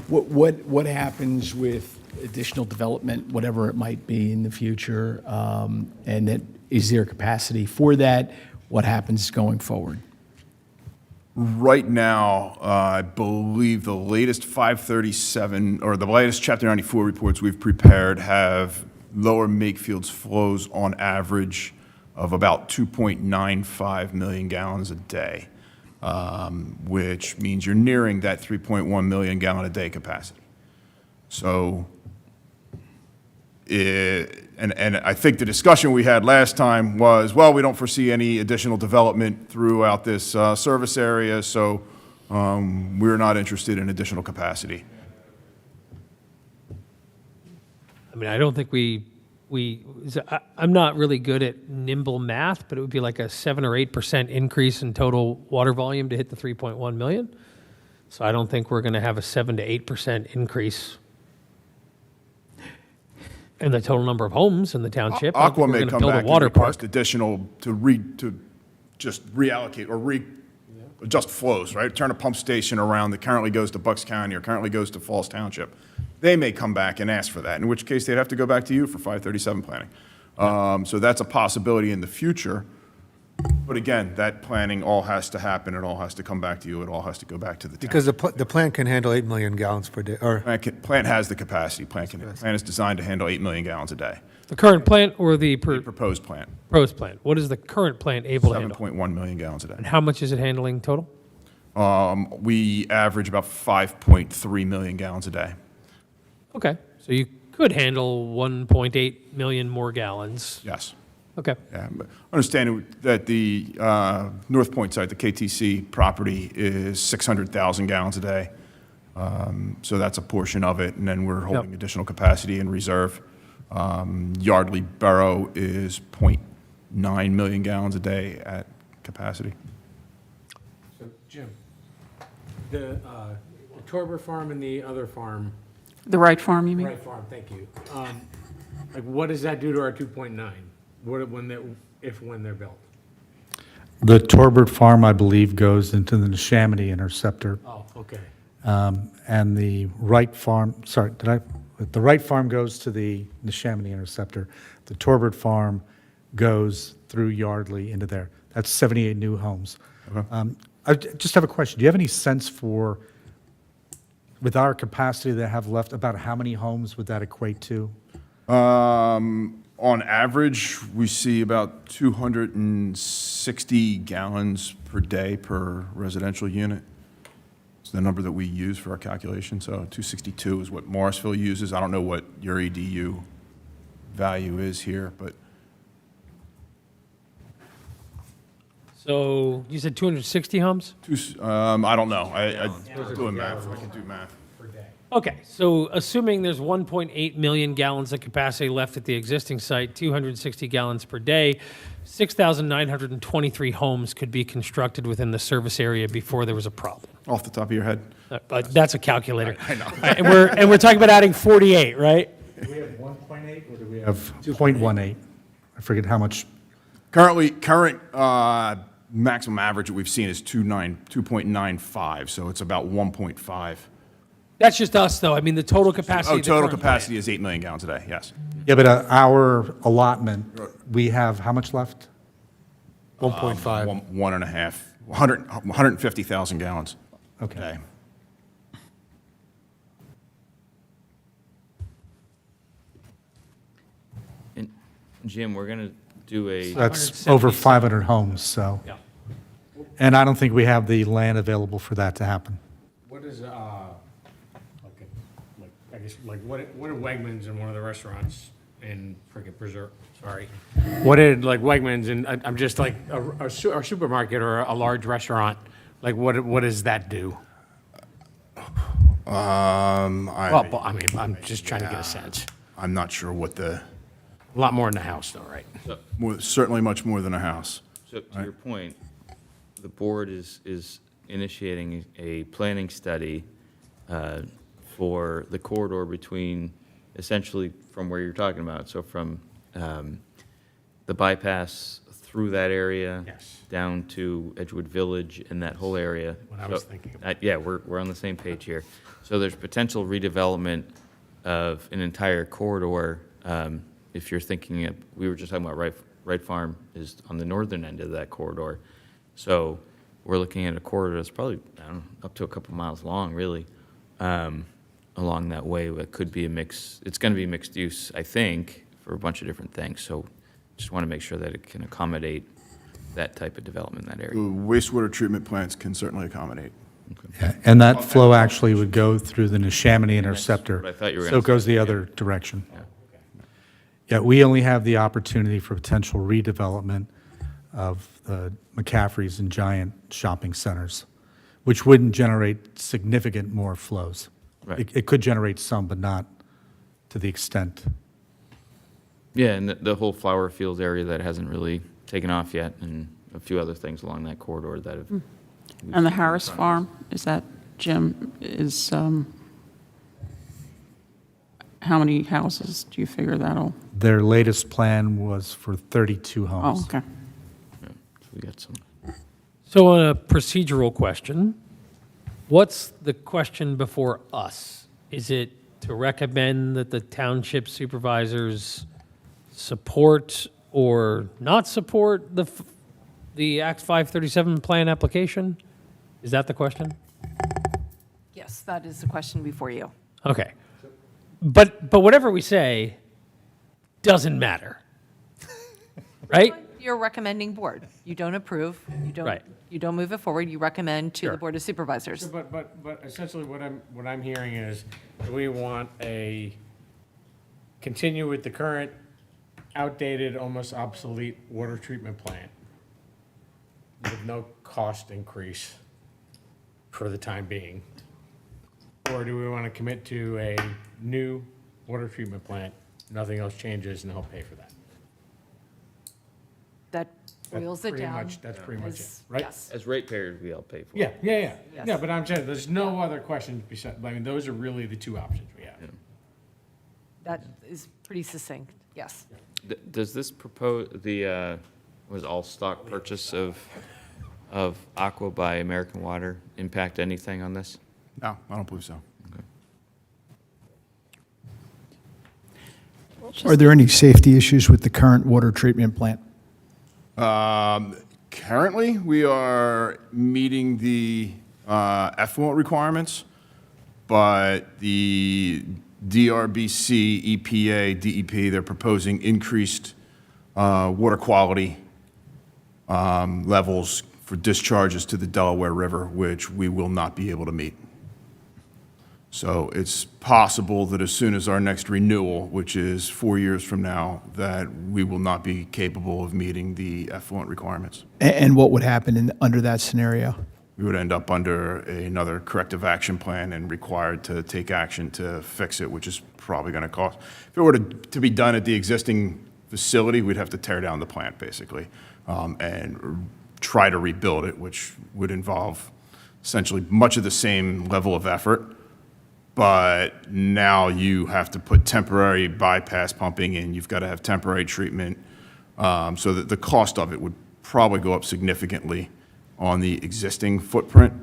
What happens with additional development, whatever it might be in the future, and is there capacity for that? What happens going forward? Right now, I believe the latest 537, or the latest Chapter 94 reports we've prepared have Lower Makefield's flows on average of about 2.95 million gallons a day, which means you're nearing that 3.1 million gallon a day capacity. So, and I think the discussion we had last time was, well, we don't foresee any additional development throughout this service area, so we're not interested in additional capacity. I mean, I don't think I'm not really good at nimble math, but it would be like a 7 or 8% increase in total water volume to hit the 3.1 million. So I don't think we're going to have a 7 to 8% increase in the total number of homes in the township. I don't think Aqua we're may gonna come build a back and water request park. additional to just reallocate or adjust flows, right? Turn a pump station around that currently goes to Bucks County or currently goes to Falls Township. They may come back and ask for that, in which case they'd have to go back to you for 537 planning. So that's a possibility in the future. But again, that planning all has to happen. It all has to come back to you. It all has to go back to the town. Because the plant can handle 8 million gallons per day, or Plant has the capacity. Plant is designed to handle 8 million gallons a day. The current plant or the Proposed plant, proposed plant? What is the current plant able to handle? 7.1 million gallons a day. And how much is it handling total? We average about 5.3 million gallons a day. Okay, so you could handle 1.8 million more gallons. Yes. Okay. Yeah, but understanding that the North Point site, the KTC property, is 600,000 gallons a day. So that's a portion of it, and then we're holding additional capacity in reserve. Yardley Borough is 0.9 million gallons a day at capacity. So, Jim, the Torber farm and the other farm, The right farm, you mean? Right farm, thank you. Like, what does that do to our 2.9? When they're built? The Torbert Farm, I believe, goes into the Neshaminy Interceptor. Oh, okay. And the Wright Farm, the Wright Farm goes to the Neshaminy Interceptor. The Torbert Farm goes through Yardley into there. That's 78 new homes. I just have a question. Do you have any sense for, with our capacity that I have left, about how many homes would that equate to? On average, we see about 260 gallons per day per residential unit. It's the number that we use for our calculation. So 262 is what Morrisville uses. I don't know what your EDU value is here, but So you said 260 homes? I don't know. I doing math. I can do math. Okay, so assuming there's 1.8 million gallons of capacity left at the existing site, 260 gallons per day, 6,923 homes could be constructed within the service area before there was a problem. Off the top of your head? That's a calculator. I know. And we're talking about adding 48, right? Do we have 1.8 or do we have 2.18? I forget how much. Current maximum average that we've seen is 2.95, so it's about 1.5. That's just us, though. I mean, the total capacity. Oh, of the total current capacity is 8 million gallons a day, yes. Yeah, but our allotment, we have how much left? 1.5. One and a half, 150,000 gallons a Okay. day. And Jim, we're going to do a, That's over 500 homes, so. Yeah. And I don't think we have the land available for that to happen. What is, I guess, what are Wegmans and one of the restaurants in frickin' Preserve, sorry. What did, Wegmans and, I'm just like, a supermarket or a large restaurant, what does that do? Well, I mean, I'm just trying to get a sense. I'm not sure what A lot more than a house, though, right? certainly much more than a house. so to your point, the board is initiating a planning study for the corridor between, essentially from where you're talking about, so from the bypass through that area. Yes. Down to Edgewood Village and that whole area. What I was So, thinking about. yeah, we're on the same page here. So there's potential redevelopment of an entire corridor. If you're thinking of, we were just talking about Wright Farm is on the northern end of that corridor. So we're looking at a corridor that's probably, I don't know, up to a couple miles long, really, along that way. It could be a mix, it's going to be mixed use, I think, for a bunch of different things. So just want to make sure that it can accommodate that type of development in that area. Wastewater treatment plants can certainly accommodate. And that flow actually would go through the Neshaminy Interceptor. what I thought you were So gonna it goes say, the yeah. other direction. Yeah, we only have the opportunity for potential redevelopment of the McCaffrey's and Giant shopping centers, which wouldn't generate significant more flows. Right. It could generate some, but not to the extent. Yeah, and the whole flower fields area that hasn't really taken off yet, and a few other things along that corridor that have. And the Harris Farm, is that, Jim, is, how many houses do you figure that'll? Their latest plan was for 32 homes. Oh, okay. So we got some. So on a procedural question, what's the question before us? Is it to recommend that the township supervisors support or not support the Act 537 plan application? Is that the question? Yes, that is the question before you. Okay. But whatever we say doesn't matter. Right? You're a recommending board. You don't approve, Right. you don't move it forward, you recommend to the Sure. Board of Supervisors. But essentially what I'm hearing is, we want continue with the current outdated, almost obsolete water treatment plant with no cost increase for the time being? Or do we want to commit to a new water treatment plant, nothing else changes, and help pay for that? That boils it pretty down. much- that's pretty much it, as- right? Yes. As ratepayers, we all pay for it. Yeah. Yes. Yeah, but I'm saying, there's no other questions besides, those are really the two options we have. That is pretty succinct, yes. Does this propose, was all stock purchase of Aqua by American Water impact anything on this? No, I don't believe so. Are there any safety issues with the current water treatment plant? Currently, we are meeting the effluent requirements, but the DRBC, EPA, DEP, they're proposing increased water quality levels for discharges to the Delaware River, which we will not be able to meet. So it's possible that as soon as our next renewal, which is 4 years from now, that we will not be capable of meeting the effluent requirements. And what would happen under that scenario? we would end up under another corrective action plan and required to take action to fix it, which is probably going to cost. If it were to be done at the existing facility, we'd have to tear down the plant, basically, and try to rebuild it, which would involve essentially much of the same level of effort. But now you have to put temporary bypass pumping in. You've got to have temporary treatment, so that the cost of it would probably go up significantly on the existing footprint.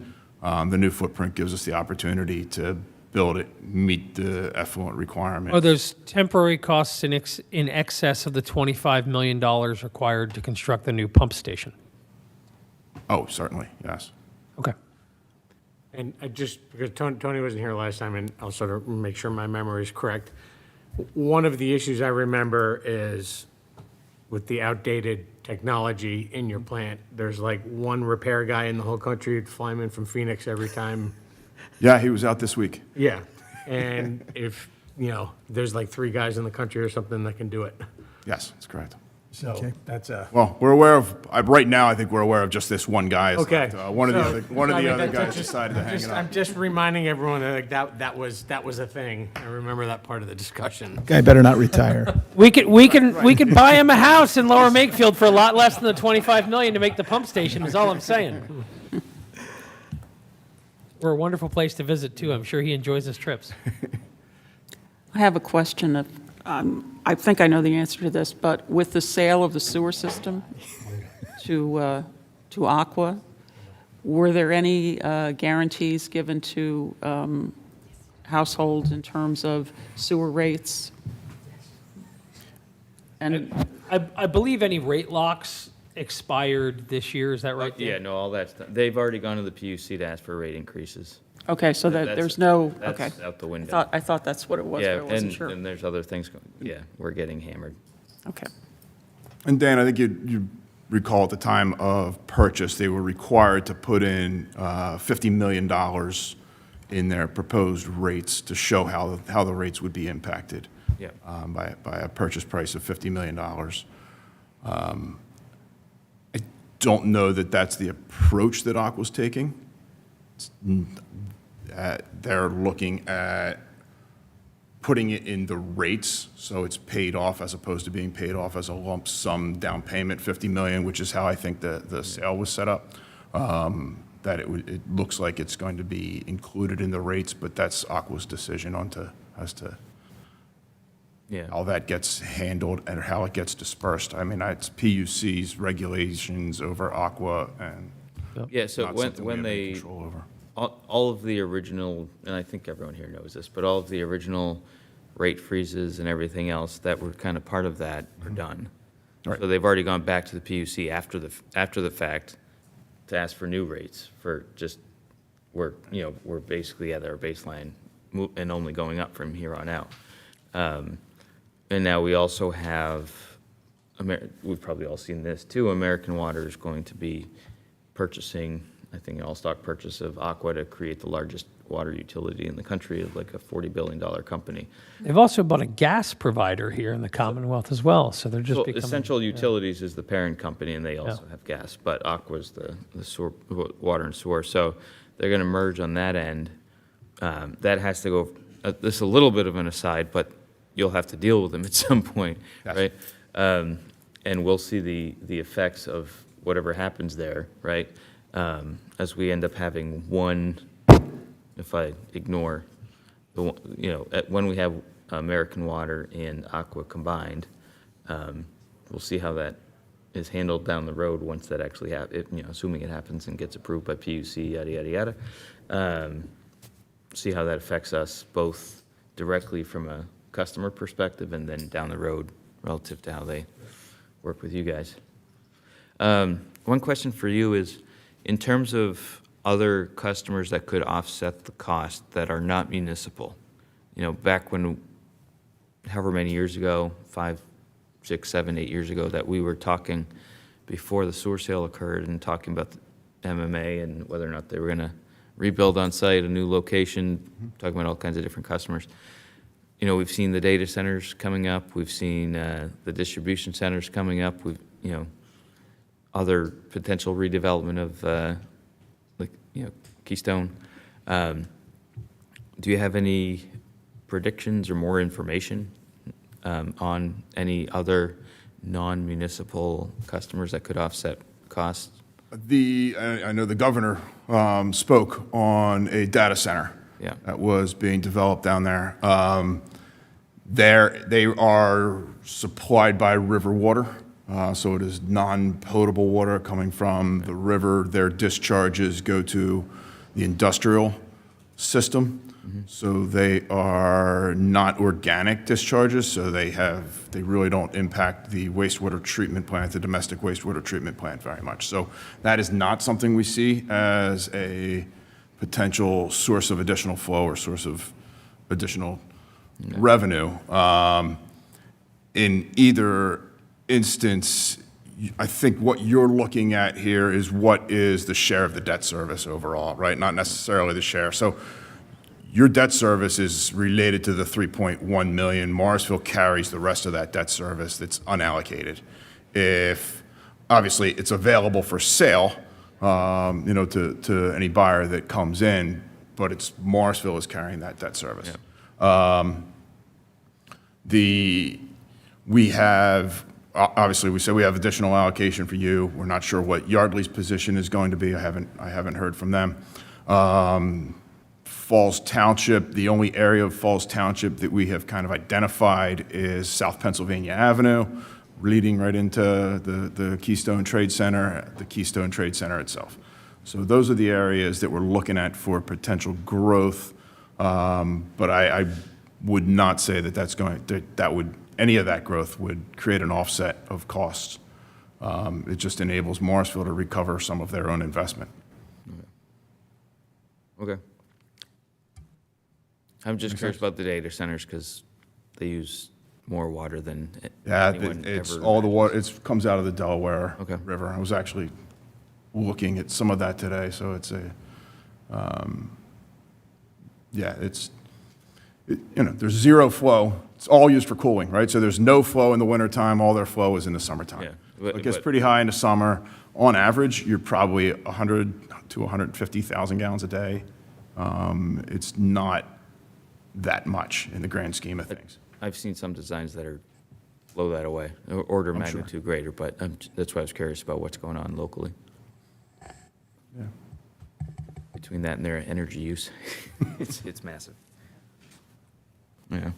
The new footprint gives us the opportunity to build it, meet the effluent requirement. Are those temporary costs in excess of the $25 million required to construct the new pump station? Oh, certainly, yes. Okay. And I just, because Tony wasn't here last time, and I'll sort of make sure my memory is correct. One of the issues I remember is with the outdated technology in your plant, there's like one repair guy in the whole country who'd fly in from Phoenix every time. Yeah, he was out this week. Yeah. And if, there's like 3 guys in the country or something that can do it. Yes, that's correct. So that's a. Well, we're aware of, right now, I think we're aware of just this one guy. Okay. One of the So, other that's guys just- decided to hang it up. I'm just reminding everyone that that was a thing. I remember that part of the discussion. Guy better not retire. We could buy him a house in Lower Makefield for a lot less than the $25 million to make the pump station, is all I'm saying. We're a wonderful place to visit, too. I'm sure he enjoys his trips. I have a question of, I think I know the answer to this, but with the sale of the sewer system to Aqua, were there any guarantees given to households in terms of sewer rates? And I believe any rate locks expired this year, is that right? Dan? Yeah, no, all that's, they've already gone to the PUC to ask for rate increases. okay, so that That's- there's no, okay. That's out the window. I thought that's what it was, but Yeah, I wasn't and sure. there's other things, yeah, we're getting hammered. Okay. And Dan, I think you recall at the time of purchase, they were required to put in $50 million in their proposed rates to show how the rates would be impacted. Yeah. By a purchase price of $50 million. I don't know that that's the approach that Aqua's taking. They're looking at putting it in the rates, so it's paid off as opposed to being paid off as a lump sum down payment, $50 million, which is how I think the sale was set up. That it looks like it's going to be included in the rates, but that's Aqua's decision as to Yeah. how that gets handled and how it gets dispersed. I mean, it's PUC's regulations over Aqua and Yeah, so not when something we have any they, control over. all of the original, and I think everyone here knows this, but all of the original rate freezes and everything else that were kind of part of that are done. Right. So they've already gone back to the PUC after the fact to ask for new rates for just, we're basically at our baseline and only going up from here on out. And now we also have, we've probably all seen this too, American Water is going to be purchasing, I think, an all-stock purchase of Aqua to create the largest water utility in the country, like a $40 billion company. They've also bought a gas provider here in the Commonwealth as well, so they're just Well, becoming. Essential Utilities is the parent company, and they also Yeah. have gas, but Aqua's the sewer, water and sewer. So they're going to merge on that end. That has to go, this is a little bit of an aside, but you'll have to deal with them at some point, Yes. right? And we'll see the effects of whatever happens there, right? As we end up having one, if I ignore, when we have American Water and Aqua combined, we'll see how that is handled down the road once that actually assuming it happens and gets approved by PUC, yada, yada, yada. See how that affects us both directly from a customer perspective and then down the road relative to how they work with you guys. One question for you is, in terms of other customers that could offset the cost that are not municipal, back when, however many years ago, 5, 6, 7, 8 years ago, that we were talking before the sewer sale occurred and talking about the MMA and whether or not they were going to rebuild on site, a new location, talking about all kinds of different customers. We've seen the data centers coming up. We've seen the distribution centers coming up. We've, other potential redevelopment of like, Keystone. Do you have any predictions or more information on any other non-municipal customers that could offset costs? I know the governor spoke on a data center Yeah. that was being developed down there. They are supplied by river water, so it is non-potable water coming from the river. Their discharges go to the industrial system. So they are not organic discharges, so they really don't impact the wastewater treatment plant, the domestic wastewater treatment plant very much. So that is not something we see as a potential source of additional flow or source of additional revenue. In either instance, I think what you're looking at here is what is the share of the debt service overall, right? Not necessarily the share. So your debt service is related to the 3.1 million. Morrisville carries the rest of that debt service that's unallocated. If, obviously, it's available for sale, to any buyer that comes in, but it's Morrisville is carrying that debt service. Yeah. We have, obviously, we said we have additional allocation for you. We're not sure what Yardley's position is going to be. I haven't heard from them. Falls Township, the only area of Falls Township that we have kind of identified is South Pennsylvania Avenue, leading right into the Keystone Trade Center, the Keystone Trade Center itself. So those are the areas that we're looking at for potential growth. But I would not say that any of that growth would create an offset of costs. It just enables Morrisville to recover some of their own investment. Okay. I'm just curious about the data centers because they use more water than anyone It's ever all the water. imagines. It comes out of the Delaware Okay. River. I was actually looking at some of that today, so it's there's zero flow. It's all used for cooling, right? So there's no flow in the wintertime. All their flow is in the summertime. Yeah. So it gets pretty high in the summer. On average, you're probably 100 to 150,000 gallons a day. It's not that much in the grand scheme of things. I've seen some designs that are blow that away, order of I'm sure. magnitude greater, but that's why I was curious about what's going on locally. Yeah. Between that and their energy use, it's massive. Yeah.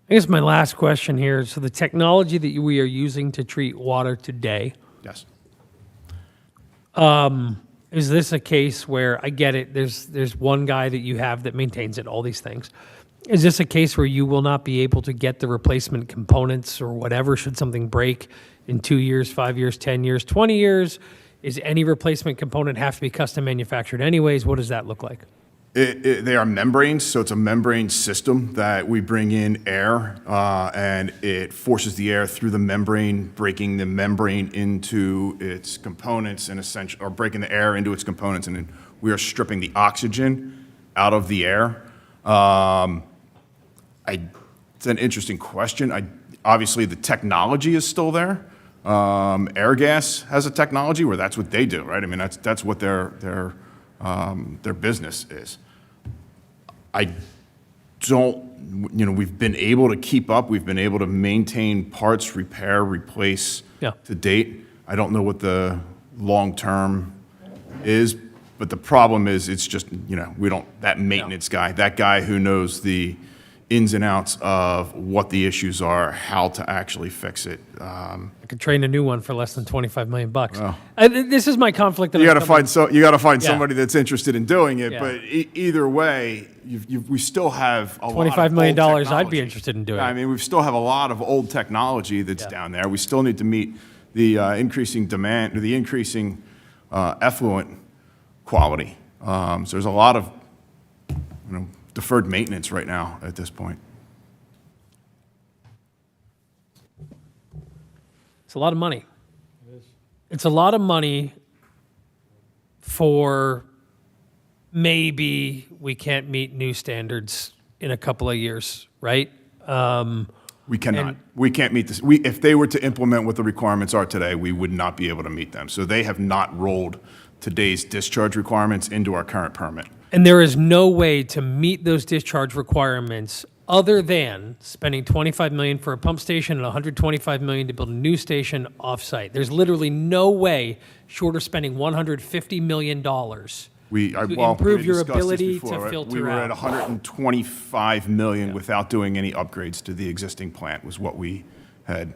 I guess my last question here, so the technology that we are using to treat water today, Yes. is this a case where, I get it, there's one guy that you have that maintains it, all these things. Is this a case where you will not be able to get the replacement components or whatever should something break in 2 years, 5 years, 10 years, 20 years? Is any replacement component have to be custom manufactured anyways? What does that look like? They are membranes, so it's a membrane system that we bring in air, and it forces the air through the membrane, breaking the membrane into its components, or breaking the air into its components, and then we are stripping the oxygen out of the air. It's an interesting question. Obviously, the technology is still there. Airgas has a technology where that's what they do, right? I mean, that's what their business is. I don't, we've been able to keep up. We've been able to maintain parts, repair, replace to date. I don't know what the long-term is, but the problem is it's just, we don't, that maintenance guy, that guy who knows the ins and outs of what the issues are, how to actually fix it. I could train a new one for less than $25 million. Well. This is my conflict. You got to find Yeah. somebody that's interested in doing it. Yeah. But either way, we still have a lot of $25 million old I'd be technology. interested in doing. I mean, we still have a lot of old technology that's down there. We still need to meet the increasing demand, or the increasing effluent quality. So there's a lot of deferred maintenance right now at this point. It's a lot of money. It's a lot of money for maybe we can't meet new standards in a couple of years, right? We cannot. And- We can't meet this. If they were to implement what the requirements are today, we would not be able to meet them. So they have not rolled today's discharge requirements into our current permit. And there is no way to meet those discharge requirements other than spending $25 million for a pump station and $125 million to build a new station off-site. There's literally no way, short of spending $150 million, improve your ability to filter We were at out. 125 million without doing any upgrades to the existing plant was what we had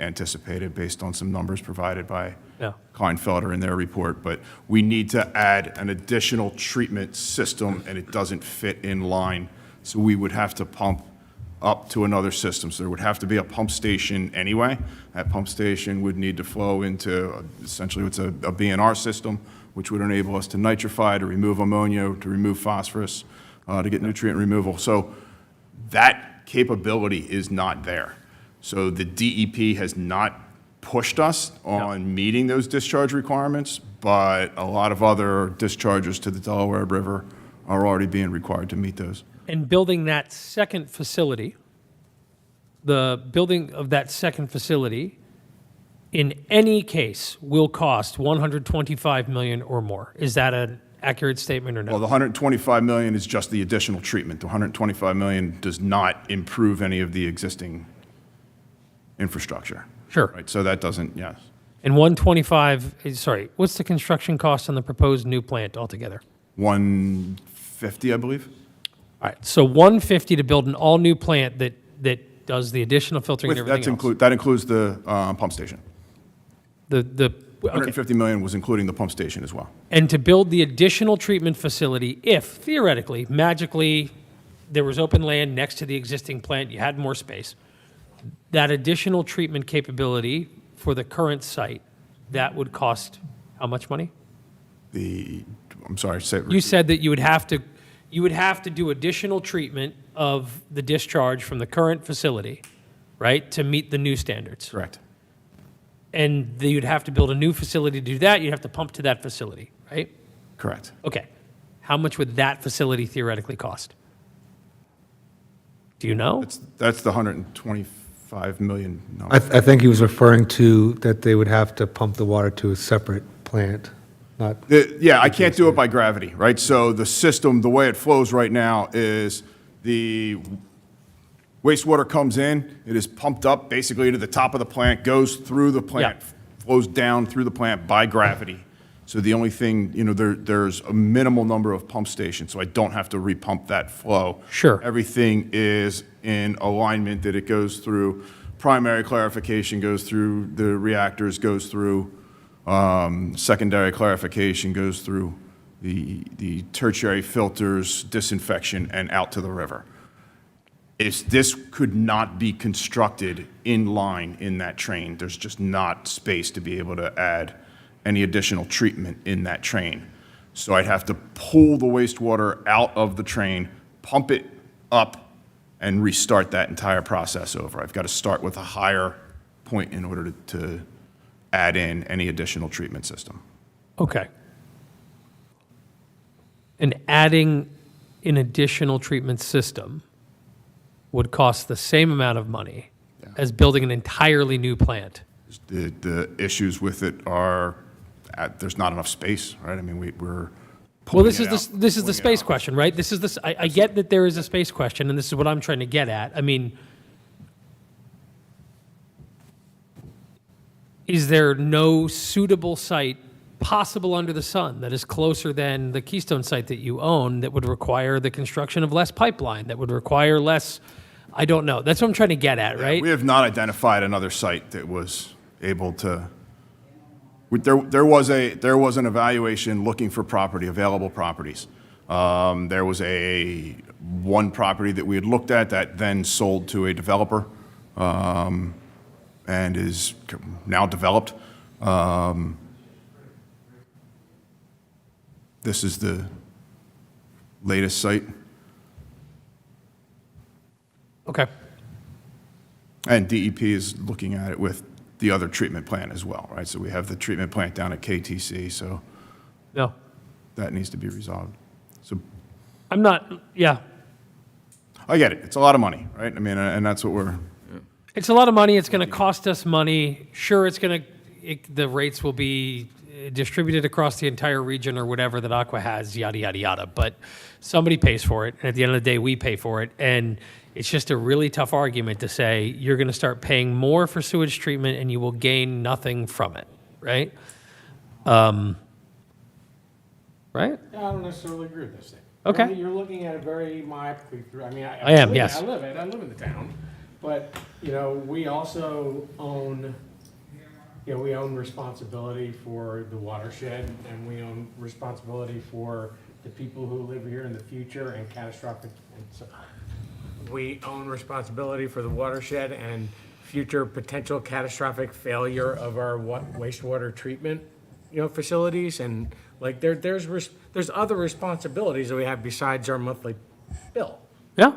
anticipated based on some numbers provided by Yeah. Kleinfelder in their report. But we need to add an additional treatment system, and it doesn't fit in line. So we would have to pump up to another system. So there would have to be a pump station anyway. That pump station would need to flow into essentially it's a BNR system, which would enable us to nitrify, to remove ammonia, to remove phosphorus, to get nutrient removal. So that capability is not there. So the DEP has not pushed us on meeting those discharge requirements, but a lot of other discharges to the Delaware River are already being required to meet those. And building that second facility, the building of that second facility, in any case, will cost $125 million or more. Is that an accurate statement or no? Well, the 125 million is just the additional treatment. The 125 million does not improve any of the existing infrastructure. Sure. Right, so that doesn't, yes. And 125, sorry, what's the construction cost on the proposed new plant altogether? 150, I believe. All right, so 150 to build an all-new plant that does the additional filtering and everything else. That includes the pump station. Okay. 150 million was including the pump station as well. And to build the additional treatment facility, if theoretically, magically, there was open land next to the existing plant, you had more space, that additional treatment capability for the current site, that would cost how much money? I'm sorry, say it. You said that you would have to do additional treatment of the discharge from the current facility, right, to meet the new standards. Correct. And you'd have to build a new facility to do that. You'd have to pump to that facility, right? Correct. Okay. How much would that facility theoretically cost? Do you know? That's the 125 million number. I think he was referring to that they would have to pump the water to a separate plant, not. Yeah, I can't do it by gravity, right? So the system, the way it flows right now is the wastewater comes in, it is pumped up basically to the top of the plant, goes through the plant, flows down through the plant by gravity. So the only thing, there's a minimal number of pump stations, so I don't have to repump that flow. Sure. Everything is in alignment, that it goes through primary clarification, goes through the reactors, goes through secondary clarification, goes through the tertiary filters, disinfection, and out to the river. This could not be constructed in line in that train. There's just not space to be able to add any additional treatment in that train. So I'd have to pull the wastewater out of the train, pump it up, and restart that entire process over. I've got to start with a higher point in order to add in any additional treatment system. Okay. And adding an additional treatment system would cost the same amount of money as building an entirely new plant. The issues with it are, there's not enough space, right? I mean, we're Well, pulling this it is out, this is the pulling it space out. question, right? This is this. I get that there is a space question, and this is what I'm trying to get at. I mean, is there no suitable site possible under the sun that is closer than the Keystone site that you own that would require the construction of less pipeline, that would require less? I don't know. That's what I'm trying to get at, right? We have not identified another site that was able to. There was an evaluation looking for available properties. There was one property that we had looked at that then sold to a developer, and is now developed. This is the latest site. Okay. And DEP is looking at it with the other treatment plant as well, right? So we have the treatment plant down at KTC, so No, that needs to be resolved. So I'm not. Yeah. I get it. It's a lot of money, right? I mean, and that's what we're. It's a lot of money. It's going to cost us money. Sure, the rates will be distributed across the entire region or whatever that Aqua has, yada, yada, yada. But somebody pays for it. And at the end of the day, we pay for it. And it's just a really tough argument to say you're going to start paying more for sewage treatment and you will gain nothing from it, right? Right? I don't necessarily agree with this thing. Okay. You're looking at it very myopically through, I mean, I am, yes. I live in the town, but, you know, we also own, you know, we own responsibility for the watershed, and we own responsibility for the people who live here in the future and catastrophic. And so we own responsibility for the watershed and future potential catastrophic failure of our wastewater treatment, you know, facilities. And like there's other responsibilities that we have besides our monthly bill. Yeah.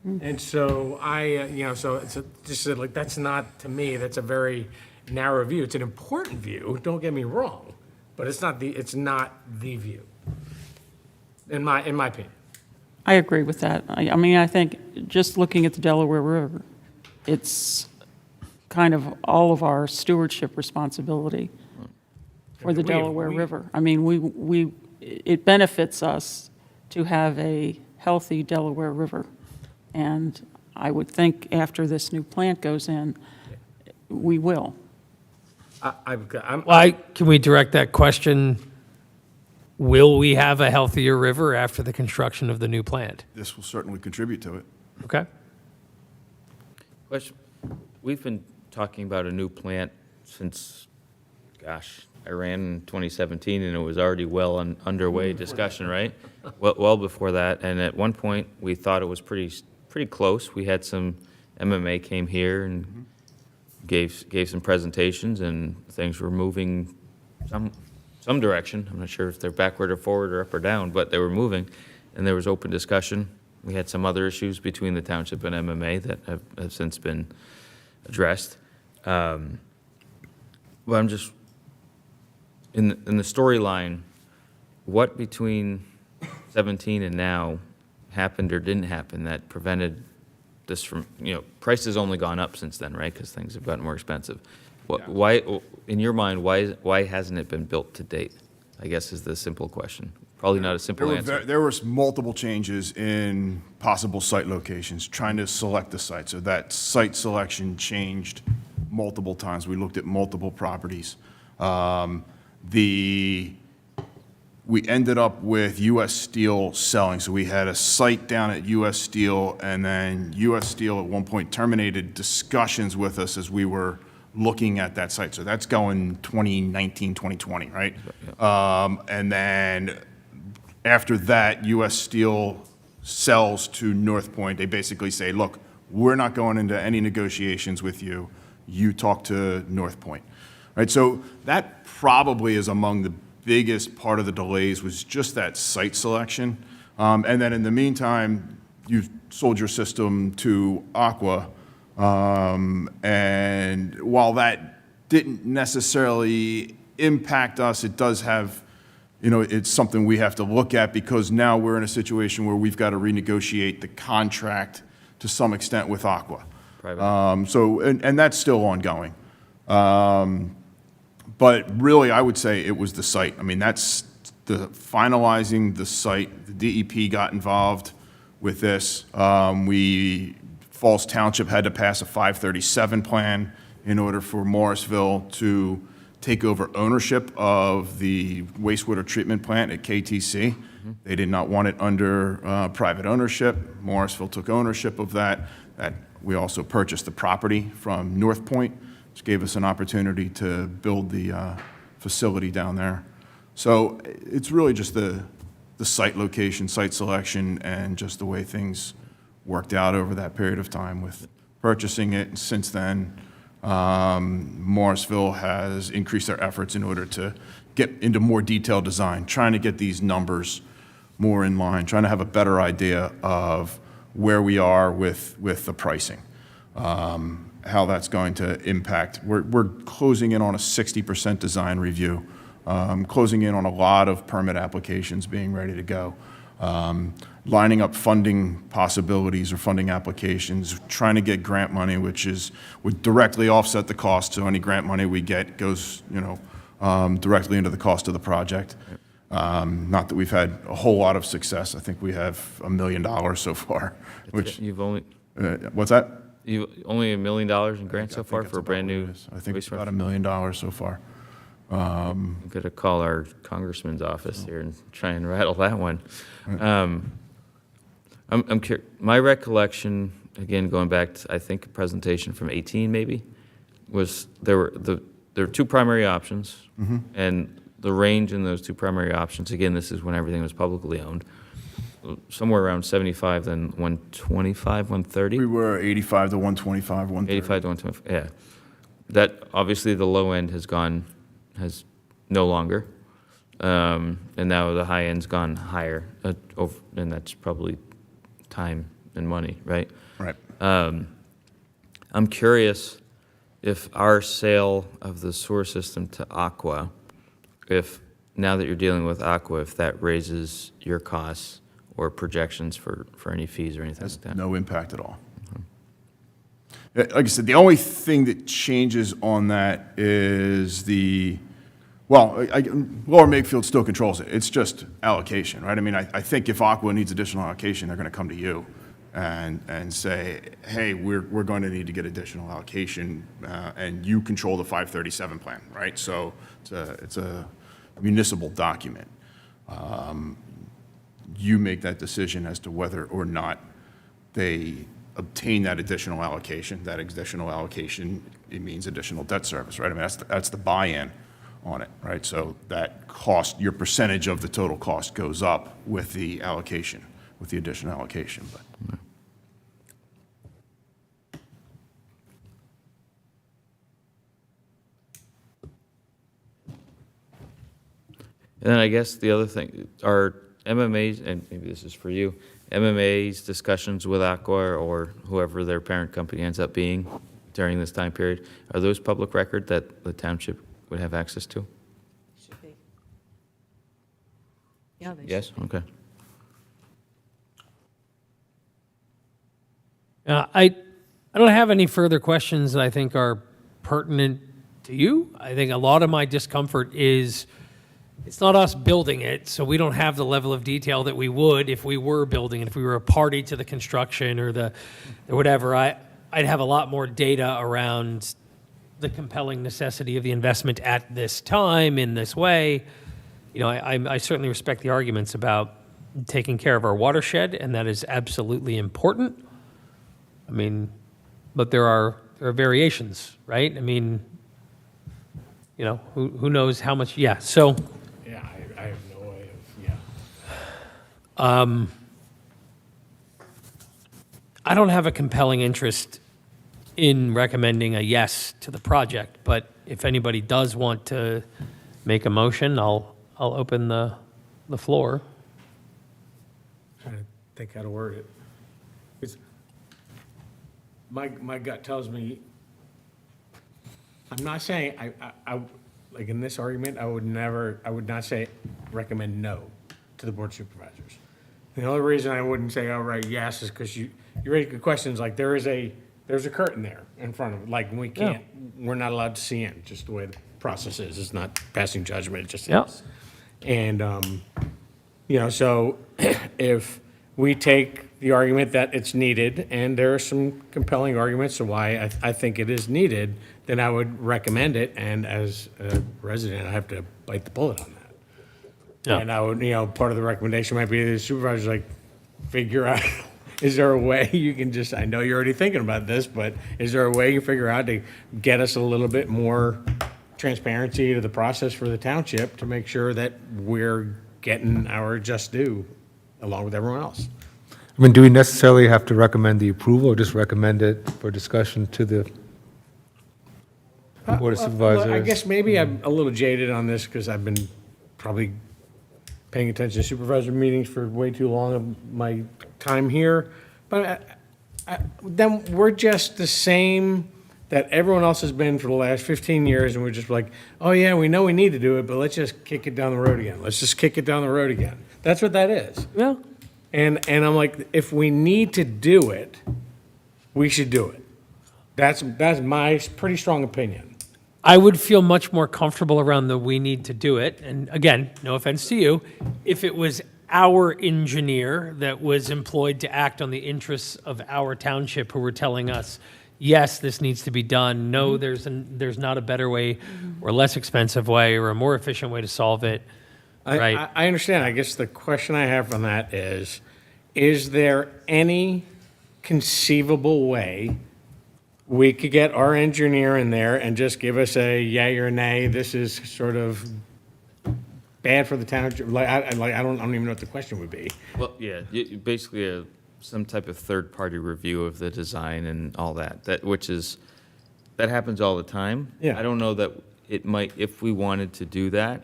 And so you know, so it's just like, that's not, to me, that's a very narrow view. It's an important view, don't get me wrong, but it's not the view, in my opinion. I agree with that. I mean, I think just looking at the Delaware River, it's kind of all of our stewardship responsibility for the Delaware River. I mean, it benefits us to have a healthy Delaware River. And I would think after this new plant goes in, we will. Can we direct that question? Will we have a healthier river after the construction of the new plant? This will certainly contribute to it. Okay. Question. We've been talking about a new plant since, gosh, I ran in 2017, and it was already well underway discussion, right? Well before that, and at one point, we thought it was pretty close. We had some MMA came here and gave some presentations, and things were moving some direction. I'm not sure if they're backward or forward or up or down, but they were moving, and there was open discussion. We had some other issues between the township and MMA that have since been addressed. Well, I'm just, in the storyline, what between 17 and now happened or didn't happen that prevented this from, you know, price has only gone up since then, right? Because things have gotten more expensive. Why, in your mind, why hasn't it been built to date? I guess is the simple question. Probably not a simple answer. There was multiple changes in possible site locations, trying to select the site. So that site selection changed multiple times. We looked at multiple properties. We ended up with U.S. Steel selling. So we had a site down at U.S. Steel, and then U.S. Steel at one point terminated discussions with us as we were looking at that site. So that's going 2019, 2020, right? And then after that, U.S. Steel sells to North Point. They basically say, look, we're not going into any negotiations with you. You talk to North Point, right? So that probably is among the biggest part of the delays, was just that site selection. And then in the meantime, you've sold your system to Aqua. And while that didn't necessarily impact us, it does have, you know, it's something we have to look at, because now we're in a situation where we've got to renegotiate the contract to some extent with Aqua. And that's still ongoing. But really, I would say it was the site. I mean, that's finalizing the site. The DEP got involved with this. Falls Township had to pass a 537 plan in order for Morrisville to take over ownership of the wastewater treatment plant at KTC. They did not want it under private ownership. Morrisville took ownership of that. We also purchased the property from North Point, which gave us an opportunity to build the facility down there. So it's really just the site location, site selection, and just the way things worked out over that period of time with purchasing it. And since then, Morrisville has increased their efforts in order to get into more detailed design, trying to get these numbers more in line, trying to have a better idea of where we are with the pricing, how that's going to impact. We're closing in on a 60% design review, closing in on a lot of permit applications being ready to go. lining up funding possibilities or funding applications, trying to get grant money, would directly offset the cost. So any grant money we get goes, directly into the cost of the project. Not that we've had a whole lot of success. I think we have $1 million so far, which, You've only, what's that? you only $1 million in grants so far that's for a about brand what new it is. I think it's wastewater? about $1 million so far. I'm going to call our congressman's office here and try and rattle that one. I'm curious, my recollection, again, going back to, I think, a presentation from 18 maybe, was there were two primary options, and the range in those two primary options, again, this is when everything was publicly owned, somewhere around 75, then 125, 130? We were 85 to 125, 130. 85 to 125, yeah. That, obviously, the low end has no longer, and now the high end's gone higher, and that's probably time and money, right? Right. I'm curious if our sale of the sewer system to Aqua, if, now that you're dealing with Aqua, if that raises your costs or projections for any fees or anything like that? No impact at all. Like I said, the only thing that changes on that is Lower Makefield still controls it. It's just allocation, right? I mean, I think if Aqua needs additional allocation, they're going to come to you and say, hey, we're going to need to get additional allocation, and you control the 537 plan, right? So it's a municipal document. You make that decision as to whether or not they obtain that additional allocation. That additional allocation, it means additional debt service, right? I mean, that's the buy-in on it, right? So that cost, your percentage of the total cost goes up with the allocation, with the additional allocation. But And then I guess the other thing, are MMA's, and maybe this is for you, MMA's discussions with Aqua or whoever their parent company ends up being during this time period, are those public record that the township would have access to? Should be. Yeah, they should. Yes? Okay. I don't have any further questions that I think are pertinent to you. I think a lot of my discomfort is it's not us building it, so we don't have the level of detail that we would if we were building it, if we were a party to the construction or whatever. I'd have a lot more data around the compelling necessity of the investment at this time in this way. You know, I certainly respect the arguments about taking care of our watershed, and that is absolutely important. I mean, but there are variations, right? I mean, you know, who knows how much? Yeah. So, Yeah, I have no way of, yeah. I don't have a compelling interest in recommending a yes to the project, but if anybody does want to make a motion, I'll open the floor. Trying to think how to word it. It's- My gut tells me, I'm not saying, I like in this argument, I would not say recommend no to the board of supervisors. The only reason I wouldn't say outright yes is because you raise good questions, like there's a curtain there in front of it, like we're not allowed to see in, just the way the process is. It's not passing judgment, it just Yeah. is. And, so if we take the argument that it's needed, and there are some compelling arguments of why I think it is needed, then I would recommend it, and as a resident, I have to bite the bullet on that. Yeah. And I would, part of the recommendation might be the supervisors, like, figure out, is there a way you can just, I know you're already thinking about this, but is there a way you figure out to get us a little bit more transparency to the process for the township to make sure that we're getting our just due along with everyone else? I mean, do we necessarily have to recommend the approval or just recommend it for discussion to the Board of Supervisors? I guess maybe I'm a little jaded on this because I've been probably paying attention to supervisor meetings for way too long of my time here. But then we're just the same that everyone else has been for the last 15 years, and we're just like, oh yeah, we know we need to do it, but let's just kick it down the road again. Let's just kick it down the road again. That's what that is. Yeah. And I'm like, if we need to do it, we should do it. That's my pretty strong opinion. I would feel much more comfortable around the we need to do it. And again, no offense to you, if it was our engineer that was employed to act on the interests of our township who were telling us, yes, this needs to be done. No, there's not a better way or less expensive way or a more efficient way to solve it. Right. I understand. I guess the question I have on that is there any conceivable way we could get our engineer in there and just give us a yay or nay, this is sort of bad for the township? I don't even know what the question would be. Well, yeah, basically some type of third-party review of the design and all that, that happens all the time. Yeah. I don't know that it might, if we wanted to do that,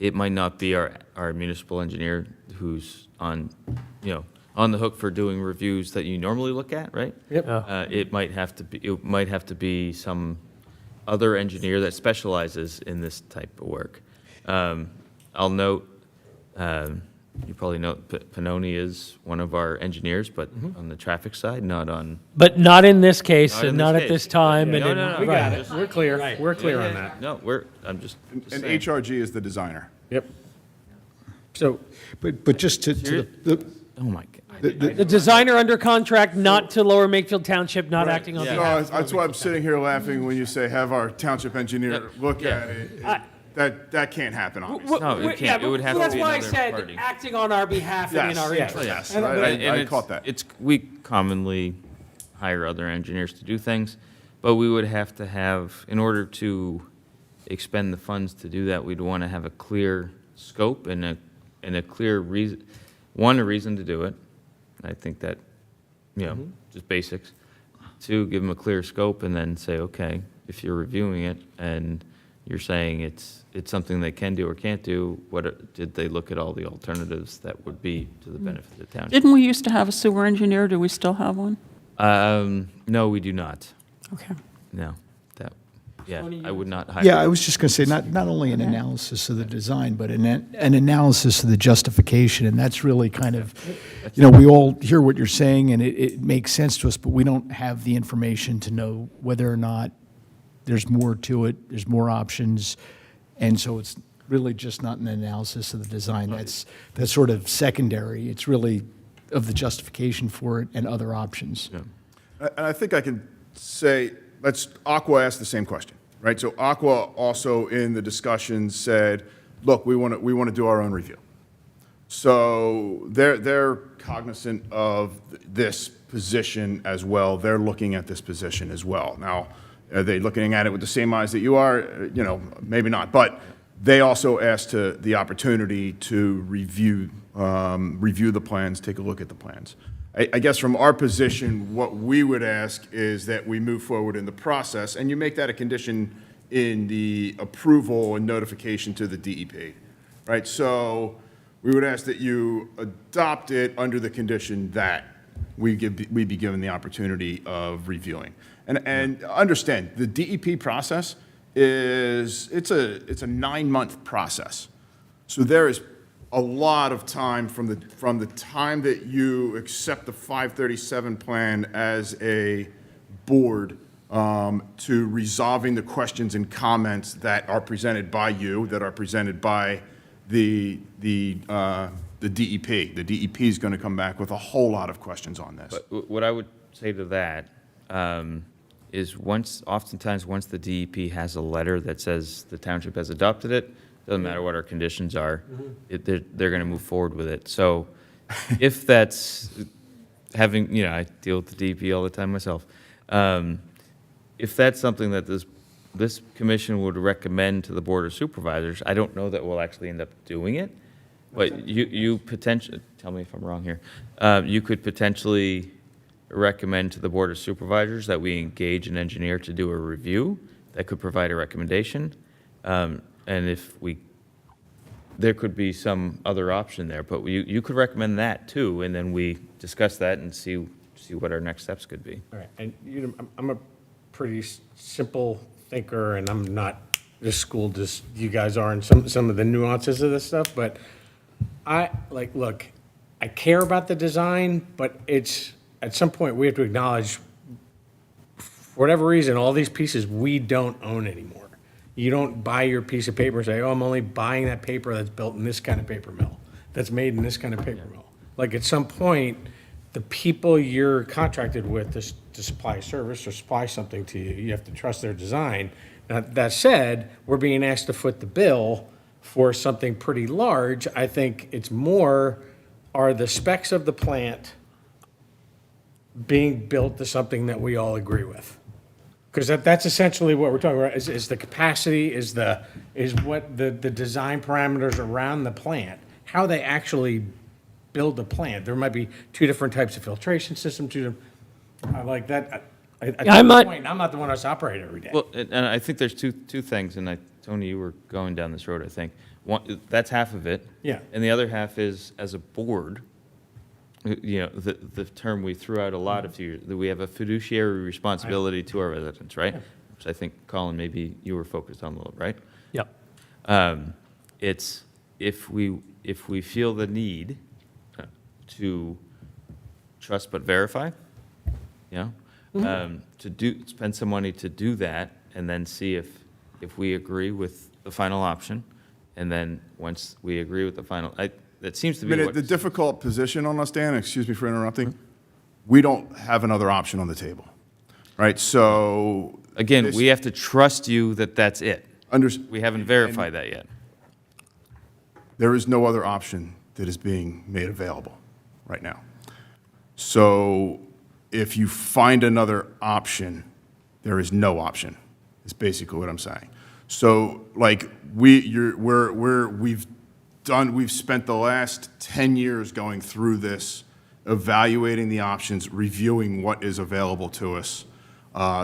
it might not be our municipal engineer who's on the hook for doing reviews that you normally look at, right? Yep. It might have to be some other engineer that specializes in this type of work. I'll note, you probably know Pannoni is one of our engineers, but on the traffic side, not on. But not in this case, Not in and this not at case. this time. No, and no, in- no, We right. got it. We're clear. Right. We're clear on that. No, I'm just And saying. HRG is the designer. Yep. So, But just to the, Oh, my God. The designer under contract, not to Lower Makefield Township, not acting on No, behalf. that's why I'm sitting here laughing when you say have our township engineer look at it. That can't happen, obviously. No, it can't. It would have to That's be why I another said party. acting on our behalf and in our Yes, interest. yes, And- I And caught that. We commonly hire other engineers to do things, but we would have to have, in order to expend the funds to do that, we'd want to have a clear scope and a clear reason, a reason to do it. I think that, just basics. Two, give them a clear scope and then say, okay, if you're reviewing it and you're saying it's something they can do or can't do, did they look at all the alternatives that would be to the benefit of the township? Didn't we used to have a sewer engineer? Do we still have one? No, we do not. Okay. No, I would not hire. yeah, I was just going to say, not only an analysis of the design, but an analysis of the justification, and that's really kind of, we all hear what you're saying, and it makes sense to us, but we don't have the information to know whether or not there's more to it, there's more options, and so it's really just not an analysis of the design. That's sort of secondary. It's really of the justification for it and other options. And I think I can say, Aqua asked the same question, right? So Aqua also in the discussion said, look, we want to do our own review. So they're cognizant of this position as well. They're looking at this position as well. Now, are they looking at it with the same eyes that you are? Maybe not. But they also asked the opportunity to review the plans, take a look at the plans. I guess from our position, what we would ask is that we move forward in the process, and you make that a condition in the approval and notification to the DEP, right? So we would ask that you adopt it under the condition that we be given the opportunity of reviewing. And understand, the DEP process it's a 9-month process. So there is a lot of time from the time that you accept the 537 plan as a board to resolving the questions and comments that are presented by you, that are presented by the DEP. The DEP is going to come back with a whole lot of questions on this. But what I would say to that is oftentimes once the DEP has a letter that says the township has adopted it, doesn't matter what our conditions are, they're going to move forward with it. So if that's having, I deal with the DEP all the time myself. If that's something that this commission would recommend to the Board of Supervisors, I don't know that we'll actually end up doing it. But you potentially, tell me if I'm wrong here, you could potentially recommend to the Board of Supervisors that we engage an engineer to do a review that could provide a recommendation. And if there could be some other option there, but you could recommend that too, and then we discuss that and see what our next steps could be. all right, and I'm a pretty simple thinker, and I'm not as schooled as you guys are in some of the nuances of this stuff, but look, I care about the design, but it's, at some point, we have to acknowledge, for whatever reason, all these pieces we don't own anymore. You don't buy your piece of paper and say, oh, I'm only buying that paper that's built in this kind of paper mill, that's made in this kind of paper mill. Like, at some point, the people you're contracted with to supply a service or supply something to you, you have to trust their design. Now, that said, we're being asked to foot the bill for something pretty large. I think it's more, are the specs of the plant being built to something that we all agree with? Because that's essentially what we're talking about, is the capacity, is what the design parameters around the plant, how they actually build the plant. There might be two different types of filtration systems, I like that. I'm not the one that's operating every day. Well, and I think there's two things, and Tony, you were going down this road, I think. One, that's half of it. Yeah. And the other half is, as a board, the term we threw out a lot of you, that we have a fiduciary responsibility to our residents, right? Which I think, Colin, maybe you were focused on a little, right? Yep. It's, if we feel the need to trust but verify, to spend some money to do that, and then see if we agree with the final option, and then once we agree with the final, that seems to be what. The difficult position on us, Dan, excuse me for interrupting, we don't have another option on the table, right? So. Again, we have to trust you that that's it. We haven't verified that yet. There is no other option that is being made available right now. So if you find another option, there is no option, is basically what I'm saying. So like we've spent the last 10 years going through this, evaluating the options, reviewing what is available to us,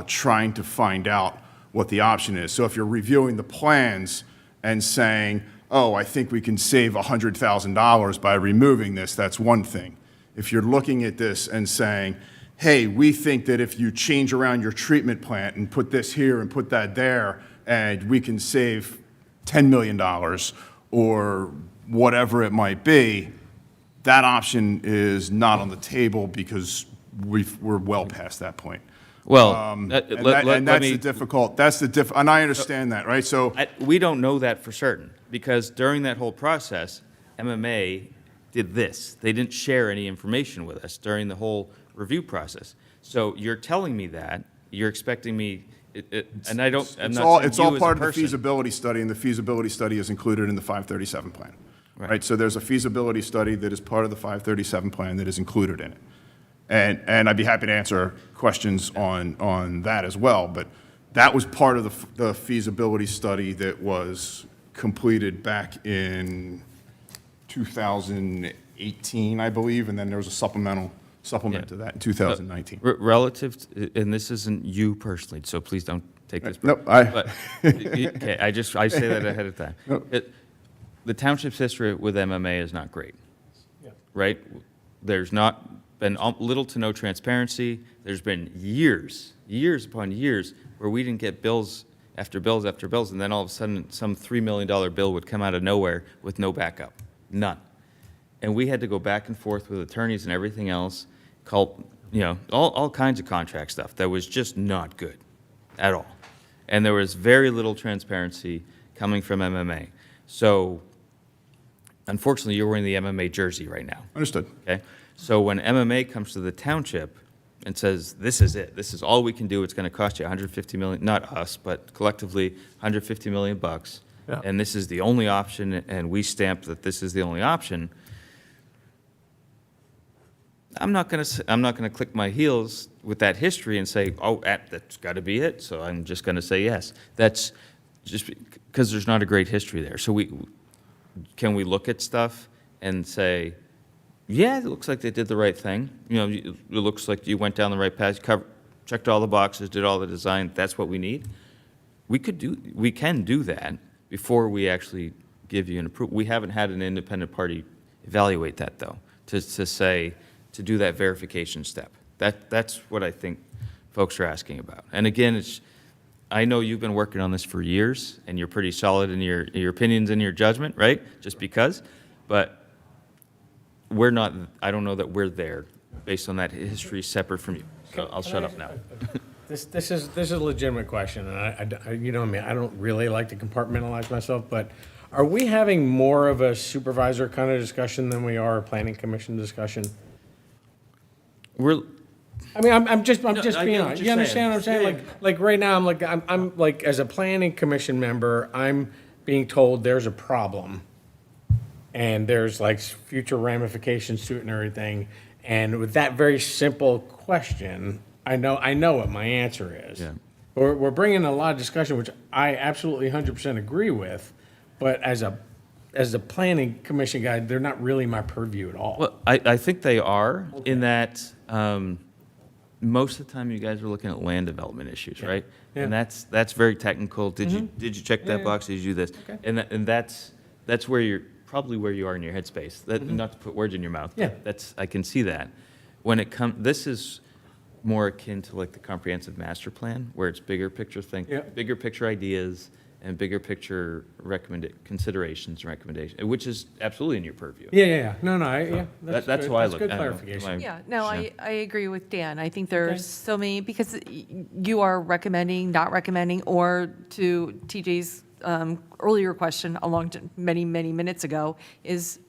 trying to find out what the option is. So if you're reviewing the plans and saying, oh, I think we can save $100,000 by removing this, that's one thing. If you're looking at this and saying, hey, we think that if you change around your treatment plant and put this here and put that there, and we can save $10 million or whatever it might be, that option is not on the table because we're well past that point. Well, And that's the difficult, and I understand that, right? So we don't know that for certain, because during that whole process, MMA did this. They didn't share any information with us during the whole review process. So you're telling me that, you're expecting me, and I'm not it's saying all you as a part of the person. feasibility study, and the feasibility study is included in the 537 plan. Right? So there's a feasibility study that is part of the 537 plan that is included in it. And I'd be happy to answer questions on that as well, but that was part of the feasibility study that was completed back in 2018, I believe, and then there was a supplement to that in 2019. Relative, and this isn't you personally, so please don't take this. Nope, But, okay, I say that ahead of time. The township's history with MMA is not great, right? There's not been little to no transparency. There's been years upon years where we didn't get bills after bills after bills, and then all of a sudden some $3 million bill would come out of nowhere with no backup, none. And we had to go back and forth with attorneys and everything else, call, all kinds of contract stuff that was just not good at all. And there was very little transparency coming from MMA. So unfortunately, you're wearing the MMA jersey right now. Understood. Okay? So when MMA comes to the township and says, this is it, this is all we can do, it's going to cost you $150 million, not us, but collectively $150 million bucks, and this is the only option, and we stamp that this is the only option, I'm not going to click my heels with that history and say, oh, that's got to be it, so I'm just going to say yes. That's just because there's not a great history there. So can we look at stuff and say, yeah, it looks like they did the right thing. It looks like you went down the right path, checked all the boxes, did all the design. That's what we need. We can do that before we actually give you an approval. We haven't had an independent party evaluate that, though, to do that verification step. That's what I think folks are asking about. And again, I know you've been working on this for years, and you're pretty solid in your opinions and your judgment, right? Just because. But we're not, I don't know that we're there, based on that history separate from you. So I'll shut up now. This is a legitimate question, and you know me, I don't really like to compartmentalize myself, but are we having more of a supervisor kind of discussion than we are a planning commission discussion? We're, I mean, I'm just I being get what honest. You you're understand what I'm saying? saying. Like right now, I'm like, as a planning commission member, I'm being told there's a problem. And there's like future ramifications to it and everything. And with that very simple question, I know what my answer is. Yeah. We're bringing a lot of discussion, which I absolutely 100% agree with. But as a planning commission guy, they're not really my purview at all. well, I think they are, in that most of the time you guys are looking at land development issues, right? Yeah. And that's very technical. Did you check that box? Did you do this? Okay. And that's where you're, probably where you are in your headspace. Not to put words in your mouth. but Yeah. I can see that. When it comes, this is more akin to like the comprehensive master plan, where it's bigger picture Yeah. bigger picture ideas and bigger picture considerations and recommendations, which is absolutely in your purview. Yeah. No, That's good. how I That's look. good I don't know. clarification. Am I- Yeah, no, Yeah. I agree with Dan. I think there's so many, because you are recommending, not recommending, or to TJ's earlier question along to many, many minutes ago, is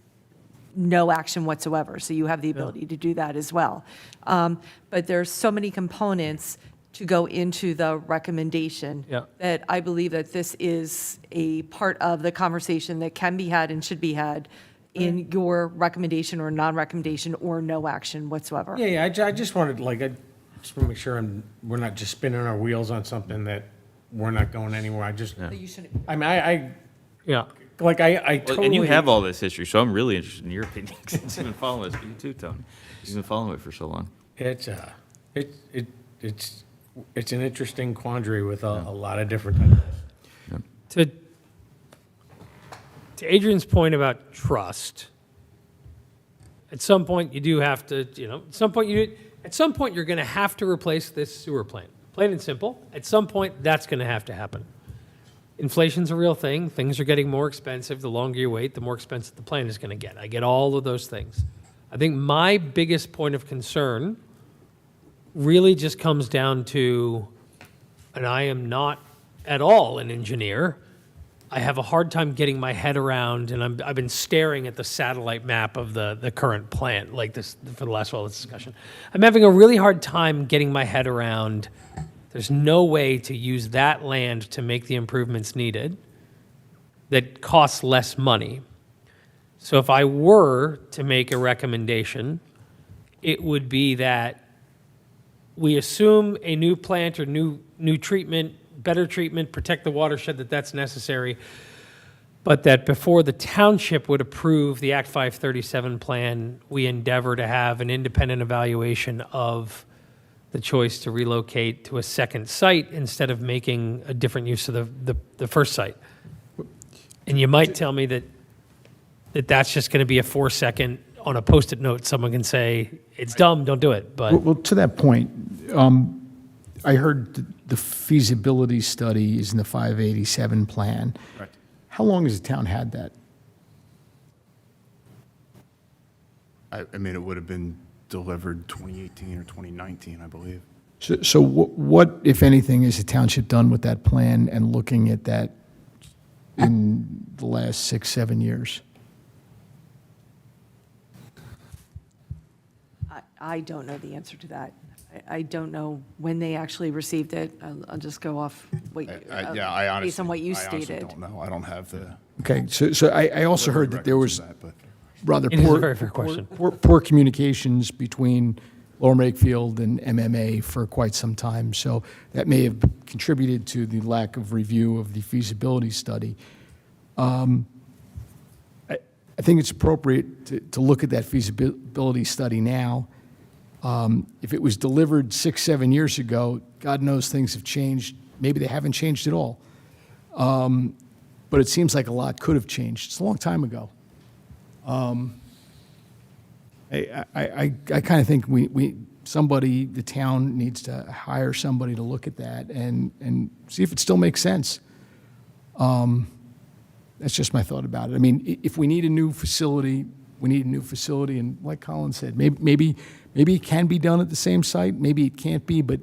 no action whatsoever. So you have the ability to do that as well. But there's so many components to go into the recommendation Yeah. that I believe that this is a part of the conversation that can be had and should be had in your recommendation or non-recommendation or no action whatsoever. Yeah, I just wanted, I just want to make sure we're not just spinning our wheels on something that we're not going anywhere. I just, That you shouldn't. I mean, I Yeah. totally. And you have all this history, so I'm really interested in your opinion, since you've been following this. You too, Tony. You've been following it for so long. It's an interesting quandary with a lot of different types. To Adrian's point about trust, at some point you do have to, at some point you're going to have to replace this sewer plant. Plain and simple. At some point, that's going to have to happen. Inflation's a real thing. Things are getting more expensive. The longer you wait, the more expensive the plant is going to get. I get all of those things. I think my biggest point of concern really just comes down to, and I am not at all an engineer, I have a hard time getting my head around, and I've been staring at the satellite map of the current plant like this for the last while of this discussion. I'm having a really hard time getting my head around, there's no way to use that land to make the improvements needed that costs less money. So if I were to make a recommendation, it would be that we assume a new plant or new treatment, better treatment, protect the watershed, that's necessary, but that before the township would approve the Act 537 plan, we endeavor to have an independent evaluation of the choice to relocate to a second site instead of making a different use of the first site. And you might tell me that that's just going to be a 4-second, on a Post-it note, someone can say, it's dumb, don't do it, but. Well, to that point, I heard the feasibility study is in the 587 plan. Right. How long has the town had that? I mean, it would have been delivered 2018 or 2019, I believe. So what, if anything, has the township done with that plan and looking at that in the last 6-7 years? I don't know the answer to that. I don't know when they actually received it. I'll just go off what, I honestly, based on what you I honestly stated. don't know. I don't have the. Okay, so I also heard that there was records of that, but- rather It is a poor. very fair question. Poor communications between Lower Makefield and MMA for quite some time, so that may have contributed to the lack of review of the feasibility study. I think it's appropriate to look at that feasibility study now. If it was delivered 6-7 years ago, God knows things have changed. Maybe they haven't changed at all. But it seems like a lot could have changed. It's a long time ago. I kind of think the town needs to hire somebody to look at that and see if it still makes sense. That's just my thought about it. I mean, if we need a new facility, we need a new facility, and like Colin said, maybe it can be done at the same site, maybe it can't be, but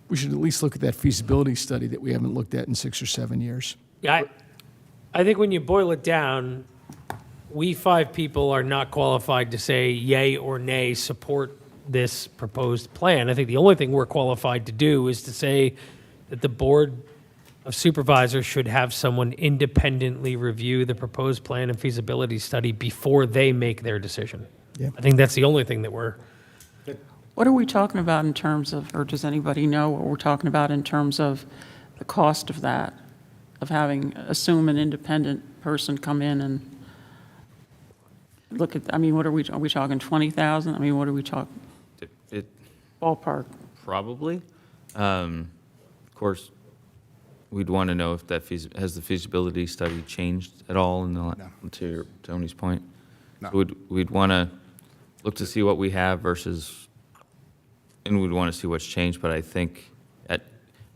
we should at least look at that feasibility study that we haven't looked at in 6 or 7 years. Yeah, I think when you boil it down, we 5 people are not qualified to say yay or nay support this proposed plan. I think the only thing we're qualified to do is to say that the Board of Supervisors should have someone independently review the proposed plan and feasibility study before they make their decision. Yeah. I think that's the only thing that we're, What are we talking about in terms of, or does anybody know what we're talking about in terms of the cost of that? Of assume an independent person come in and look at, I mean, are we talking 20,000? I mean, what are we talking, It ballpark? probably. Of course, we'd want to know if that has the feasibility study changed at all in the, to Tony's point. No. So we'd want to look to see what we have versus, and we'd want to see what's changed, but I think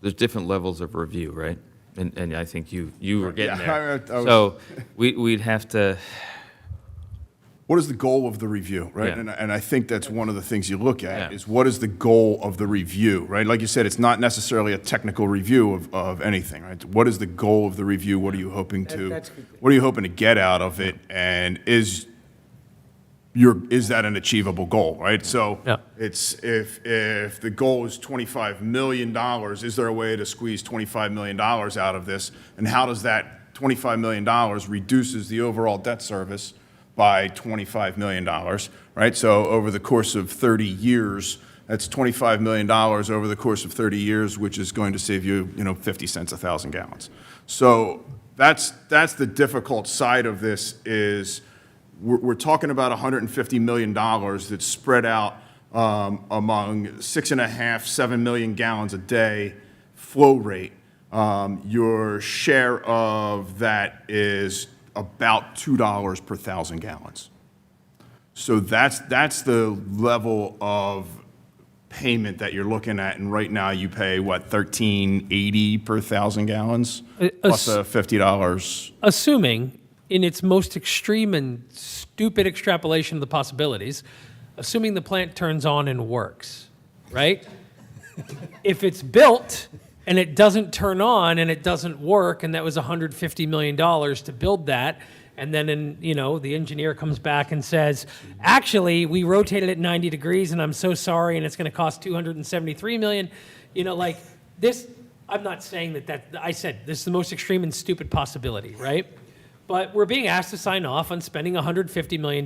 there's different levels of review, right? And I think you were getting Yeah, there. I was- So we'd have to, What is the goal of the review, right? Yeah. And I think that's one of the things you look at, Yeah. is what is the goal of the review, right? Like you said, it's not necessarily a technical review of anything, right? What is the goal of the review? What are you hoping to get out of it? And is that an achievable goal, right? So Yeah. it's, if the goal is $25 million, is there a way to squeeze $25 million out of this? And how does that $25 million reduces the overall debt service by $25 million, right? So over the course of 30 years, that's $25 million over the course of 30 years, which is going to save you, 50 cents a 1,000 gallons. So that's the difficult side of this is we're talking about $150 million that's spread out among 6.5, 7 million gallons a day flow rate. Your share of that is about $2 per 1,000 gallons. So that's the level of payment that you're looking at, and right now you pay, what, $13.80 per 1,000 gallons? Plus a $50. assuming in its most extreme and stupid extrapolation of the possibilities, assuming the plant turns on and works, right? If it's built and it doesn't turn on and it doesn't work, and that was $150 million to build that, and then the engineer comes back and says, actually, we rotated it 90 degrees and I'm so sorry and it's going to cost $273 million, like this, I'm not saying that I said this is the most extreme and stupid possibility, right? But we're being asked to sign off on spending $150 million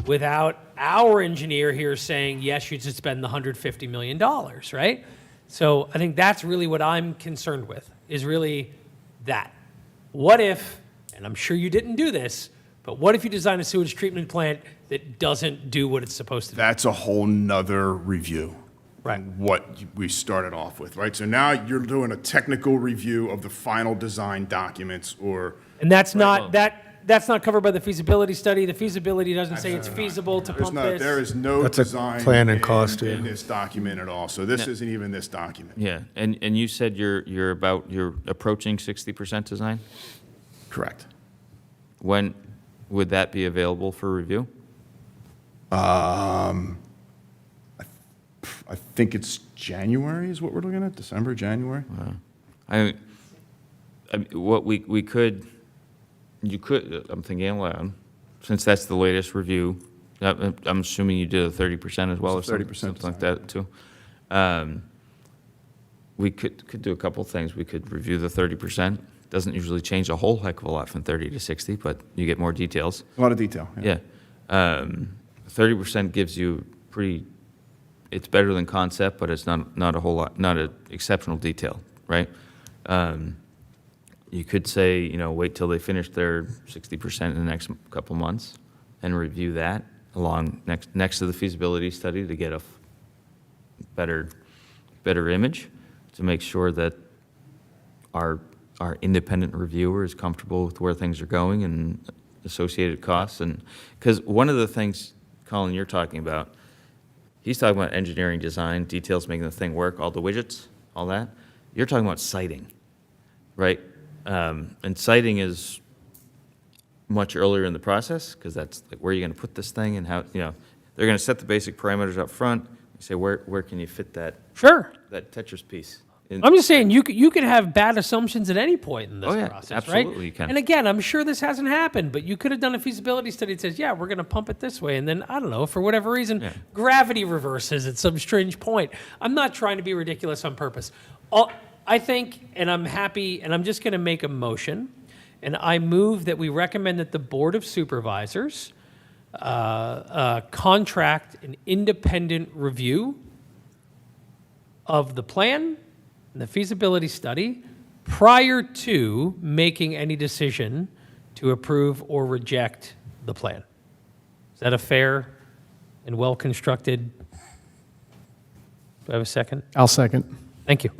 without our engineer here saying, yes, you should spend the $150 million, right? So I think that's really what I'm concerned with, is really that. What if, and I'm sure you didn't do this, but what if you design a sewage treatment plant that doesn't do what it's supposed to do? That's a whole nother review. Right. What we started off with, right? So now you're doing a technical review of the final design documents, or And that's not, that's not covered by the feasibility study. The feasibility doesn't say it's feasible to pump this. there is no That's a design plan and cost, yeah. in this document at all. So this isn't even this document. yeah, and you said you're approaching 60% design? Correct. When would that be available for review? I think it's January is what we're looking at, December, January. I mean, what you could, I'm thinking out loud, since that's the latest review, I'm assuming you did a 30% as well, or It's a 30% something like that, too. We could do a couple things. We could review the 30%. Doesn't usually change a whole heck of a lot from 30 to 60, but you get more details. A lot of detail. Yeah. 30% gives you it's better than concept, but it's not a whole lot, not an exceptional detail, right? You could say, wait till they finish their 60% in the next couple months and review that along next to the feasibility study to get a better image, to make sure that our independent reviewer is comfortable with where things are going and associated costs. And because one of the things, Colin, you're talking about, he's talking about engineering design, details making the thing work, all the widgets, all that. You're talking about siting, right? And siting is much earlier in the process, because that's like, where are you going to put this thing and how, they're going to set the basic parameters up front, say, where can you fit that Sure. Tetris piece? in- I'm just saying, you could have bad assumptions at any point in this Oh, yeah, process, right? absolutely you can. And again, I'm sure this hasn't happened, but you could have done a feasibility study that says, yeah, we're going to pump it this way, and then, I don't know, for whatever reason, Yeah. gravity reverses at some strange point. I'm not trying to be ridiculous on purpose. I think, and I'm happy, and I'm just going to make a motion, and I move that we recommend that the Board of Supervisors contract an independent review of the plan and the feasibility study prior to making any decision to approve or reject the plan. Is that a fair and well-constructed? Do I have a second? I'll second. Thank you.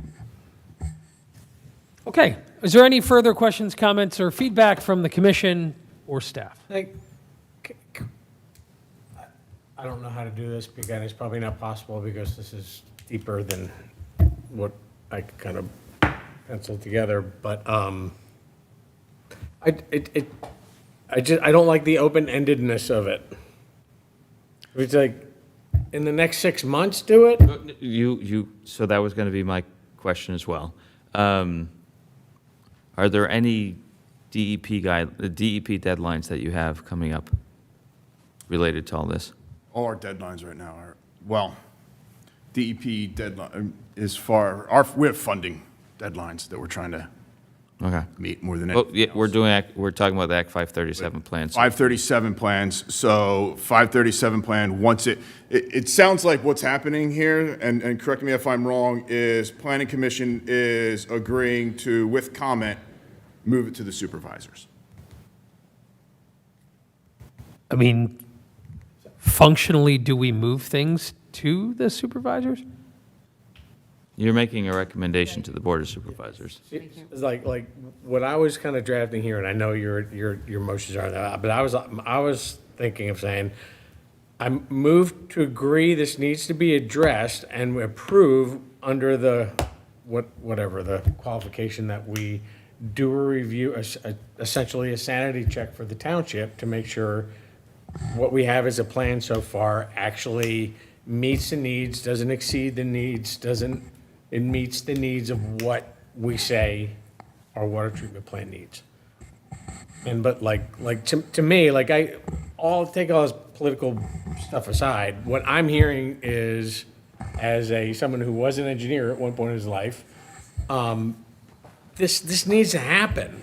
Okay, is there any further questions, comments, or feedback from the commission or staff? I don't know how to do this, because it's probably not possible, because this is deeper than what I kind of penciled together, but I don't like the open-endedness of it. It's like, in the next 6 months, do it? So that was going to be my question as well. Are there any DEP deadlines that you have coming up related to all this? All our deadlines right now are, well, DEP deadline we have funding deadlines that we're trying to Okay. meet more than Well, anything yeah, else. we're talking about the Act 537 plans. 537 plans, so 537 plan, once it sounds like what's happening here, and correct me if I'm wrong, is Planning Commission is agreeing to, with comment, move it to the supervisors. I mean, functionally, do we move things to the supervisors? You're making a recommendation to the Board of Supervisors. It's like what I was kind of drafting here, and I know your motions are that, but I was thinking of saying, I move to agree this needs to be addressed and approve under the, whatever, the qualification that we do a review, essentially a sanity check for the township to make sure what we have as a plan so far actually meets the needs, doesn't exceed the needs, it meets the needs of what we say our water treatment plant needs. But to me, take all this political stuff aside, what I'm hearing is, as someone who was an engineer at one point in his life, this needs to happen.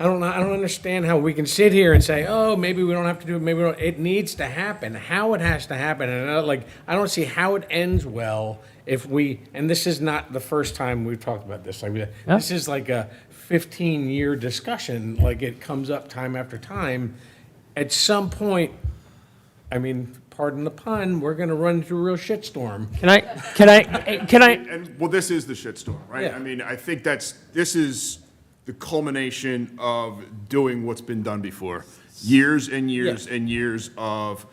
I don't understand how we can sit here and say, oh, maybe we don't have to do it, maybe we don't. It needs to happen. How it has to happen, and I don't see how it ends well if we. And this is not the first time we've talked about this. This is like a 15-year discussion. Like, it comes up time after time. At some point, I mean, pardon the pun, we're going to run into a real shitstorm. Can I? And, well, this is the shitstorm, right? Yeah. I mean, I think this is the culmination of doing what's been done before. Years and years and years of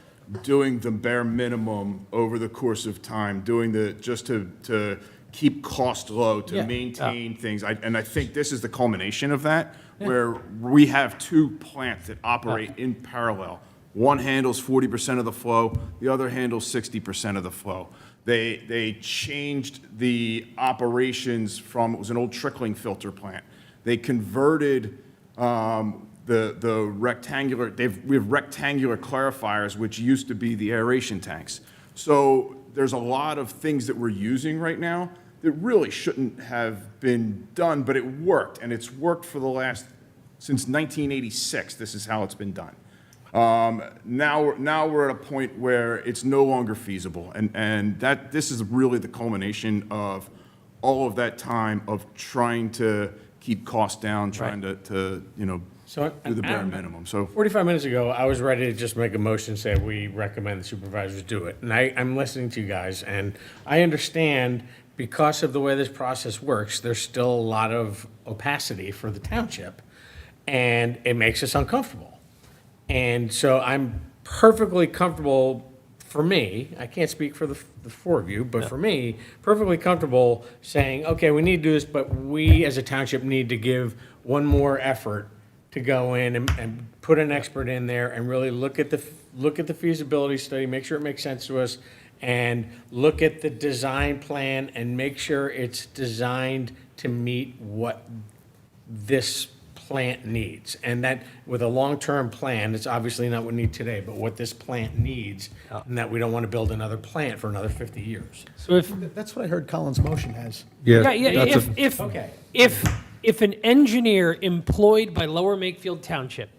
doing the bare minimum over the course of time, doing just to keep cost low, to maintain things. And I think this is the culmination of that, where we have two plants that operate in parallel. One handles 40% of the flow, the other handles 60% of the flow. They changed the operations from, it was an old trickling filter plant. They converted the rectangular, we have rectangular clarifiers, which used to be the aeration tanks. So there's a lot of things that we're using right now that really shouldn't have been done, but it worked, and it's worked for since 1986, this is how it's been done. Now we're at a point where it's no longer feasible, and this is really the culmination of all of that time of trying to keep costs down, trying to do the bare minimum. So 45 minutes ago, I was ready to just make a motion, say we recommend the supervisors do it. And I'm listening to you guys, and I understand because of the way this process works, there's still a lot of opacity for the township, and it makes us uncomfortable. And so I'm perfectly comfortable, for me, I can't speak for the four of you, but for me, perfectly comfortable saying, okay, we need to do this, but we as a township need to give one more effort to go in and put an expert in there and really look at the feasibility study, make sure it makes sense to us, and look at the design plan and make sure it's designed to meet what this plant needs. And that, with a long-term plan, it's obviously not what we need today, but what this plant needs, and that we don't want to build another plant for another 50 years. So if, That's what I heard Colin's motion has. yeah, that's if an engineer employed by Lower Makefield Township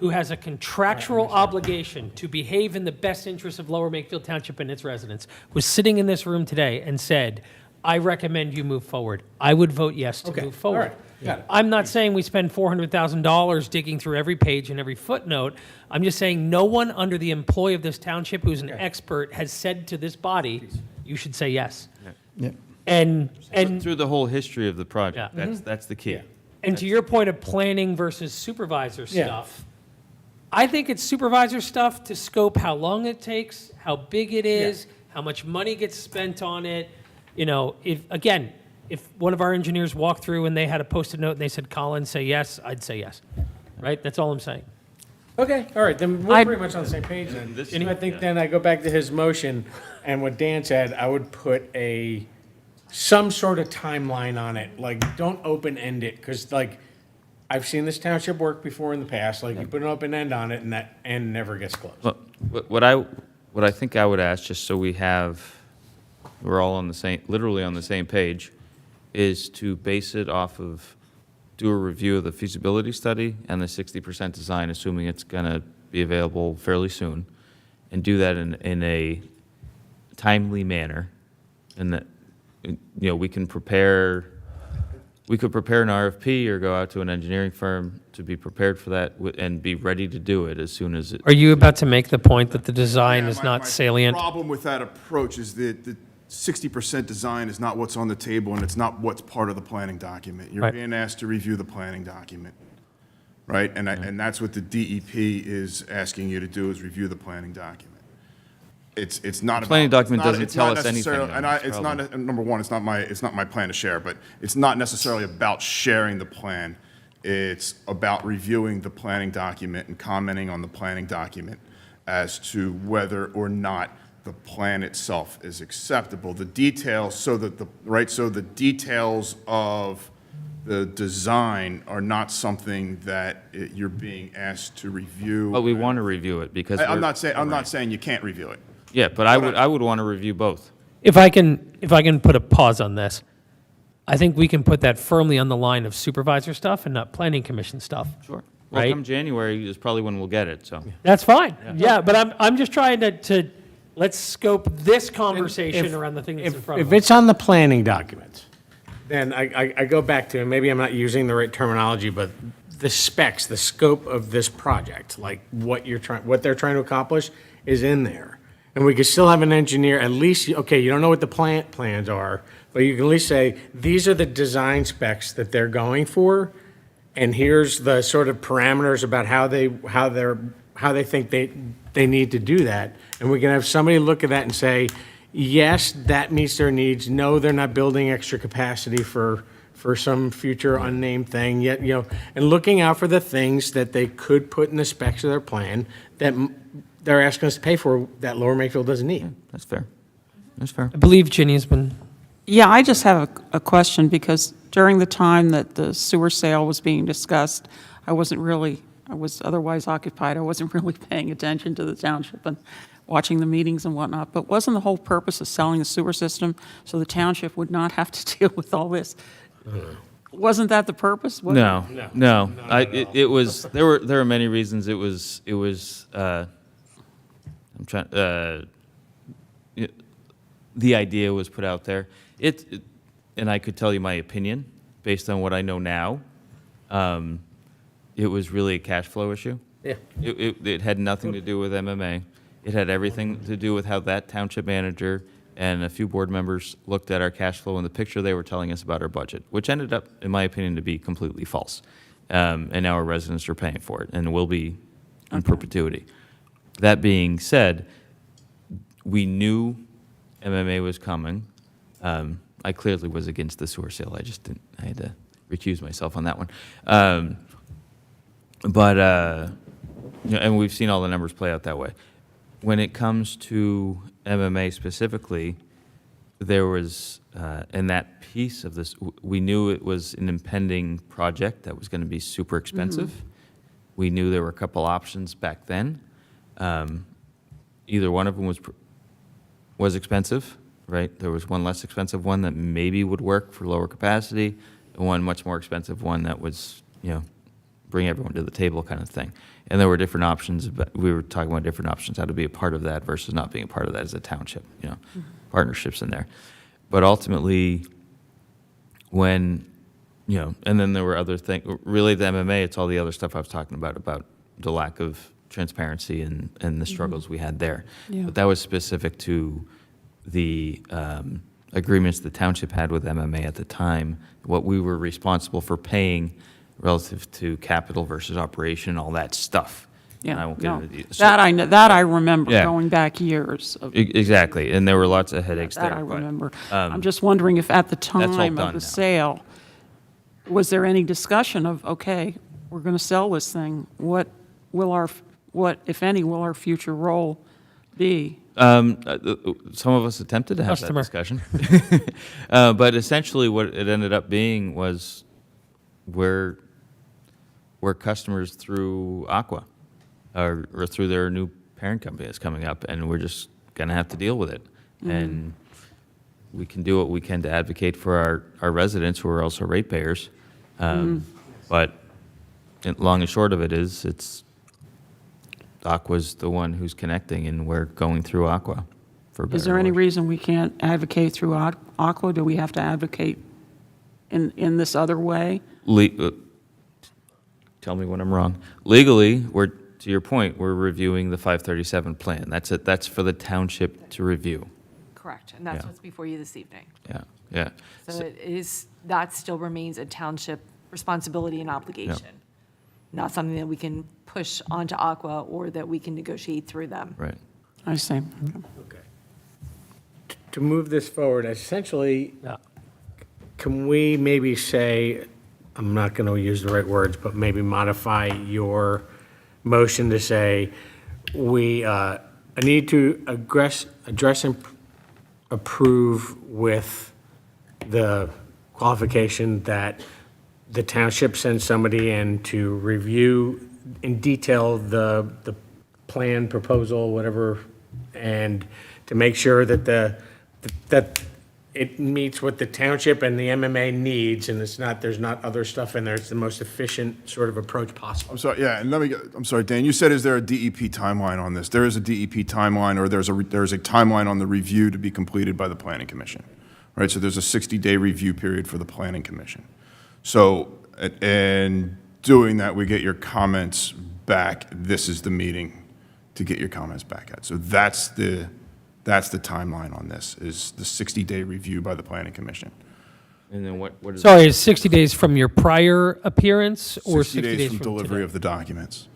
who has a contractual obligation to behave in the best interest of Lower Makefield Township and its residents was sitting in this room today and said, I recommend you move forward, I would vote yes to move forward. all right, got it. I'm not saying we spend $400,000 digging through every page and every footnote. I'm just saying no one under the employ of this township who's an expert has said to this body, you should say yes. Yeah. And Through the whole history of the project, Yeah. that's the key. And to your point of planning versus supervisor stuff, I think it's supervisor stuff to scope how long it takes, how big it is, how much money gets spent on it. You know, if one of our engineers walked through and they had a Post-it note and they said, Colin, say yes, I'd say yes. Right? That's all I'm saying. Okay, all right, then we're pretty much on the same page then. This- I think then I go back to his motion, and what Dan said, I would put some sort of timeline on it, like, don't open-end it, because, like, I've seen this township work before in the past, like, you put an open end on it, and that end never gets closed. Well, what I think I would ask, just so we're all on the same, literally on the same page, is to base it off of, do a review of the feasibility study and the 60% design, assuming it's going to be available fairly soon, and do that in a timely manner, and that, you know, we could prepare an RFP or go out to an engineering firm to be prepared for that and be ready to do it as soon as it. Are you about to make the point that the design Yeah, is my not salient? problem with that approach is that the 60% design is not what's on the table, and it's not what's part of the planning document. You're Right. being asked to review the planning document, right? And that's what the DEP is asking you to do, is review the planning document. It's not about. planning document it's not- doesn't it's tell not us anything, necessarily- though, And that's it's the not, number one, it's not my plan to share, but it's not necessarily about sharing the plan. It's about reviewing the planning document and commenting on the planning document as to whether or not the plan itself is acceptable. The details, so the details of the design are not something that you're being asked to review. But we want to review it because I'm we're- not saying you can't review it. Yeah, but I would want to review both. If I can put a pause on this, I think we can put that firmly on the line of supervisor stuff and not planning commission stuff. Sure. Well, Right? come January is probably when we'll get it, so. That's fine. Yeah, but I'm just trying to let's scope this conversation around the thing that's in front of If us. it's on the planning documents, then I go back to, and maybe I'm not using the right terminology, but the specs, the scope of this project, like what they're trying to accomplish is in there. And we could still have an engineer, at least, okay, you don't know what the plans are, but you can at least say, these are the design specs that they're going for, and here's the sort of parameters about how they think they need to do that. And we can have somebody look at that and say, yes, that meets their needs. No, they're not building extra capacity for some future unnamed thing yet, you know, and looking out for the things that they could put in the specs of their plan that they're asking us to pay for that Lower Makefield doesn't need. That's fair. That's fair. I believe Ginny's been. Yeah, I just have a question, because during the time that the sewer sale was being discussed, I was otherwise occupied. I wasn't really paying attention to the township and watching the meetings and whatnot. But wasn't the whole purpose of selling the sewer system so the township would not have to deal with all this? Wasn't that the purpose? No, No. no. Not at all. It was, there were many reasons. It was, I'm trying, the idea was put out there. And I could tell you my opinion based on what I know now. It was really a cash flow issue. Yeah. It had nothing to do with MMA. It had everything to do with how that township manager and a few board members looked at our cash flow and the picture they were telling us about our budget, which ended up, in my opinion, to be completely false. And now our residents are paying for it and will be in perpetuity. That being said, we knew MMA was coming. I clearly was against the sewer sale. I had to recuse myself on that one. But, and we've seen all the numbers play out that way. When it comes to MMA specifically, there was, in that piece of this, we knew it was an impending project that was going to be super expensive. We knew there were a couple options back then. Either one of them was expensive, right? There was one less expensive one that maybe would work for lower capacity, and one much more expensive one that was, bring everyone to the table kind of thing. And there were different options, but we were talking about different options, how to be a part of that versus not being a part of that as a township, partnerships in there. But ultimately, when, and then there were other things, related to MMA, it's all the other stuff I was talking about the lack of transparency and the struggles we had there. Yeah. But that was specific to the agreements the township had with MMA at the time, what we were responsible for paying relative to capital versus operation, all that stuff. And I Yeah, won't get no. into the- That I remember, Yeah. going back years. Exactly, and there were lots of headaches there. That I but, remember. um, I'm just wondering if at the all time done of the now. sale, was there any discussion of, okay, we're going to sell this thing, what, if any, will our future role be? Some of us attempted to have Customer. that discussion. But essentially what it ended up being was we're customers through Aqua or through their new parent company that's coming up, and we're just going to have to deal with it. And we can do what we can to advocate for our residents who are also ratepayers. But long and short of it is, it's Aqua's the one who's connecting, and we're going through Aqua for better Is there or any worse. reason we can't advocate through Aqua? Do we have to advocate in this other way? Tell me when I'm wrong. Legally, to your point, we're reviewing the 537 plan. That's it. That's for the township to review. Correct, and that's Yeah. what's before you this evening. Yeah. So that still remains a township responsibility and obligation, not something that we can push onto Aqua or that we can negotiate through them. Right. I see. To move this forward, essentially, Yeah. can we maybe say, I'm not going to use the right words, but maybe modify your motion to say, we need to address and approve with the qualification that the township sends somebody in to review in detail the plan, proposal, whatever, and to make sure that that it meets what the township and the MMA needs, and there's not other stuff in there. It's the most efficient sort of approach possible. I'm sorry, yeah, and I'm sorry, Dan, you said, is there a DEP timeline on this? There is a DEP timeline, or there's a timeline on the review to be completed by the Planning Commission, right? So there's a 60-day review period for the Planning Commission. So, and doing that, we get your comments back. This is the meeting to get your comments back at. So that's the timeline on this, is the 60-day review by the Planning Commission. And then what is? Sorry, is 60 days from your prior appearance or 60 days from from delivery today? of the documents.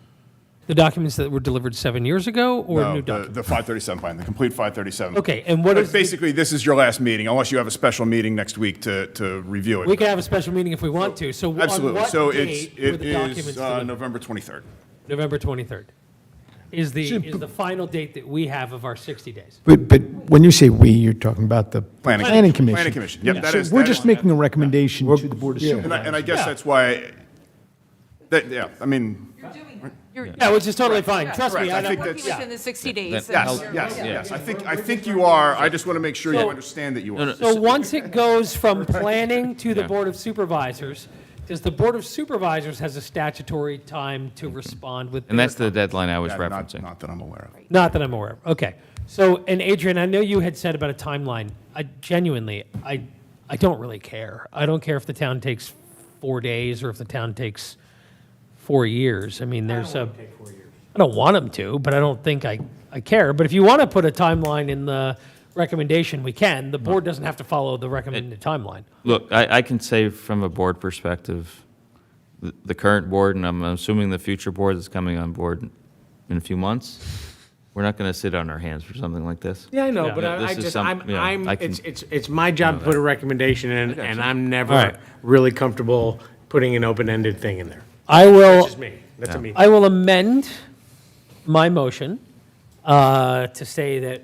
The documents that were delivered 7 years ago or No, new the documents? 537 plan, the complete 537. Okay, and what But is the- basically, this is your last meeting, unless you have a special meeting next week to review it. We can have a special meeting if we want to. So on Absolutely. what So date were it the is documents delivered? November 23rd. November 23rd is the final date that we have of our 60 days. But when you say "we," you're talking about the Planning Planning Commission. Commission. Planning Commission. Yep, that So is- we're that just is- making a recommendation to the Board of Supervisors. And I guess Yeah. that's why, I mean, Yeah, which is totally fine. Trust me, correct. I think Working that's, within the 60 days. That helps. yes. I think you are. I just want to make sure you So- understand that you are. So once it goes from planning to the Board of Supervisors, because the Board of Supervisors has a statutory time to respond with. And their that's the deadline I was Yeah, referencing. Not that I'm aware of. Not that I'm aware of. Okay. So, and Adrian, I know you had said about a timeline. I don't really care. I don't care if the town takes 4 days or if the town takes 4 years. I mean, there's I don't want them to, but I don't think I care. But if you want to put a timeline in the recommendation, we can. The board doesn't have to follow the recommended timeline. Look, I can say from a board perspective, the current board, and I'm assuming the future board that's coming on board in a few months, we're not going to sit on our hands for something like this. Yeah, I know, Yeah. but Yeah, I this is just, some- I'm, yeah, I'm, I can- it's my job to put a recommendation in, and I'm never All right. really comfortable putting an open-ended thing in there. I will. That's just me. That's a me. I will amend my motion to say that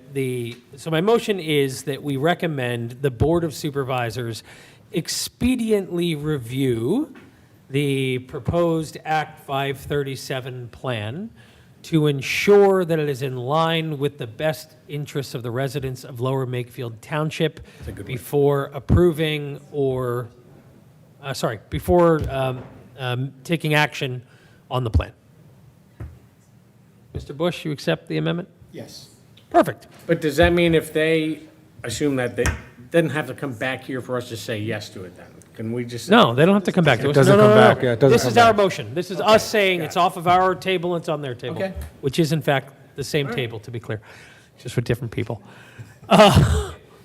so my motion is that we recommend the Board of Supervisors expediently review the proposed Act 537 plan to ensure that it is in line with the best interests of the residents of Lower Makefield Township before approving or, before taking action on the plan. Mr. Bush, you accept the amendment? Yes. Perfect. But does that mean if they assume that they doesn't have to come back here for us to say yes to it then? Can we just? No, they don't have to come back to us. doesn't No, no, come no, back. no. Yeah, it doesn't This come is our back. motion. This is us saying it's off of our table, it's on their table. Okay. Which is in fact the same table, to be clear, just with different people.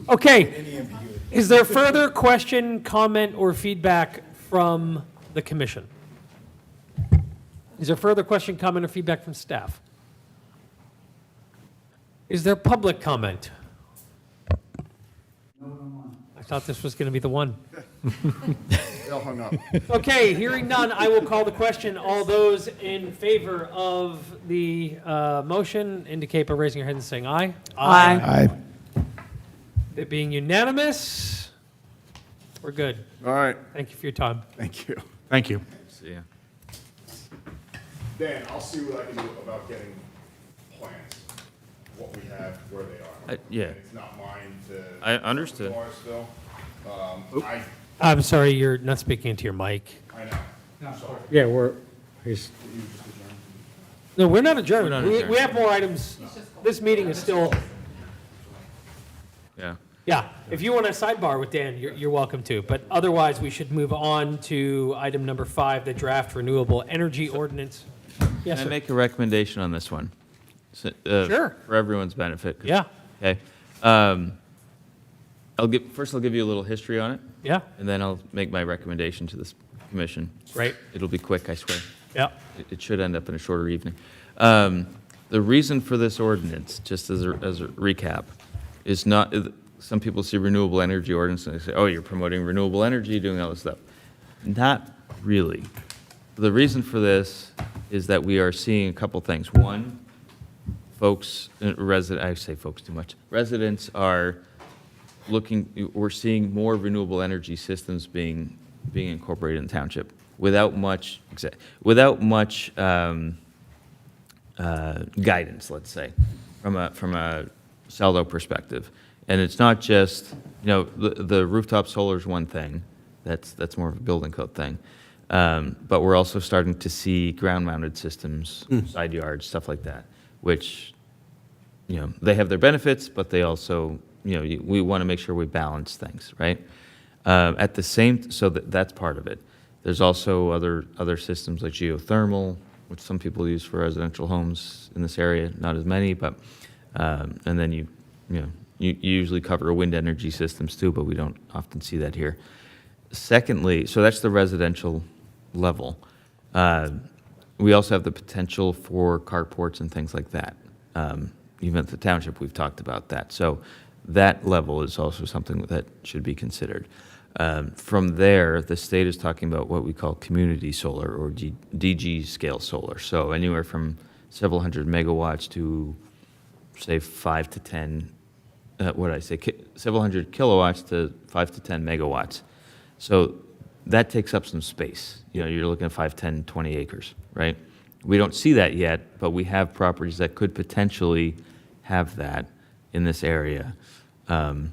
Okay. Is there further question, comment, or feedback from the commission? Is there further question, comment, or feedback from staff? Is there public comment? I thought this was going to be the one. They all hung up. Okay, hearing none, I will call the question. All those in favor of the motion indicate by raising your hand and saying aye. Aye. Aye. It being unanimous, we're good. All right, Thank you for your time. thank you. Thank you. See ya. Dan, I'll see what I can do about getting plans, what we have, where they are. Yeah. And it's not mine to. I understood. Morrisville. I I'm sorry, you're not speaking into your mic. know. Yeah, he's, No, we're not adjourned. We're not We adjourned. have more items. This meeting is still, Yeah. yeah, if you want to sidebar with Dan, you're welcome to. But otherwise, we should move on to item number 5, the draft renewable energy ordinance. Yes, Can I sir. make a recommendation on this one? Sure. For everyone's benefit. 'cause- Yeah, Okay. First I'll give you a little history on it, yeah, and then I'll make my recommendation to this commission. great. It'll be quick, I swear. Yeah, It should end up in a shorter evening. The reason for this ordinance, just as a recap, is not, some people see renewable energy ordinance and they say, oh, you're promoting renewable energy, doing all this stuff. Not really. The reason for this is that we are seeing a couple things. One, I say folks too much. Residents are we're seeing more renewable energy systems being incorporated in the township without much guidance, let's say, from a Saldo perspective. And it's not just, the rooftop solar is one thing. That's more of a building code thing. But we're also starting to see ground-mounted systems, side yards, stuff like that, which, they have their benefits, but they also, we want to make sure we balance things, right? At the same, so that's part of it. There's also other systems like geothermal, which some people use for residential homes in this area, not as many, but, and then you usually cover wind energy systems too, but we don't often see that here. Secondly, so that's the residential level. We also have the potential for carports and things like that. Even at the township, we've talked about that. So that level is also something that should be considered. From there, the state is talking about what we call community solar or DG scale solar. So anywhere from several hundred megawatts to, say, 5 to 10, several hundred kilowatts to 5 to 10 megawatts. So that takes up some space. You're looking at 5, 10, 20 acres, right? We don't see that yet, but we have properties that could potentially have that in this area. And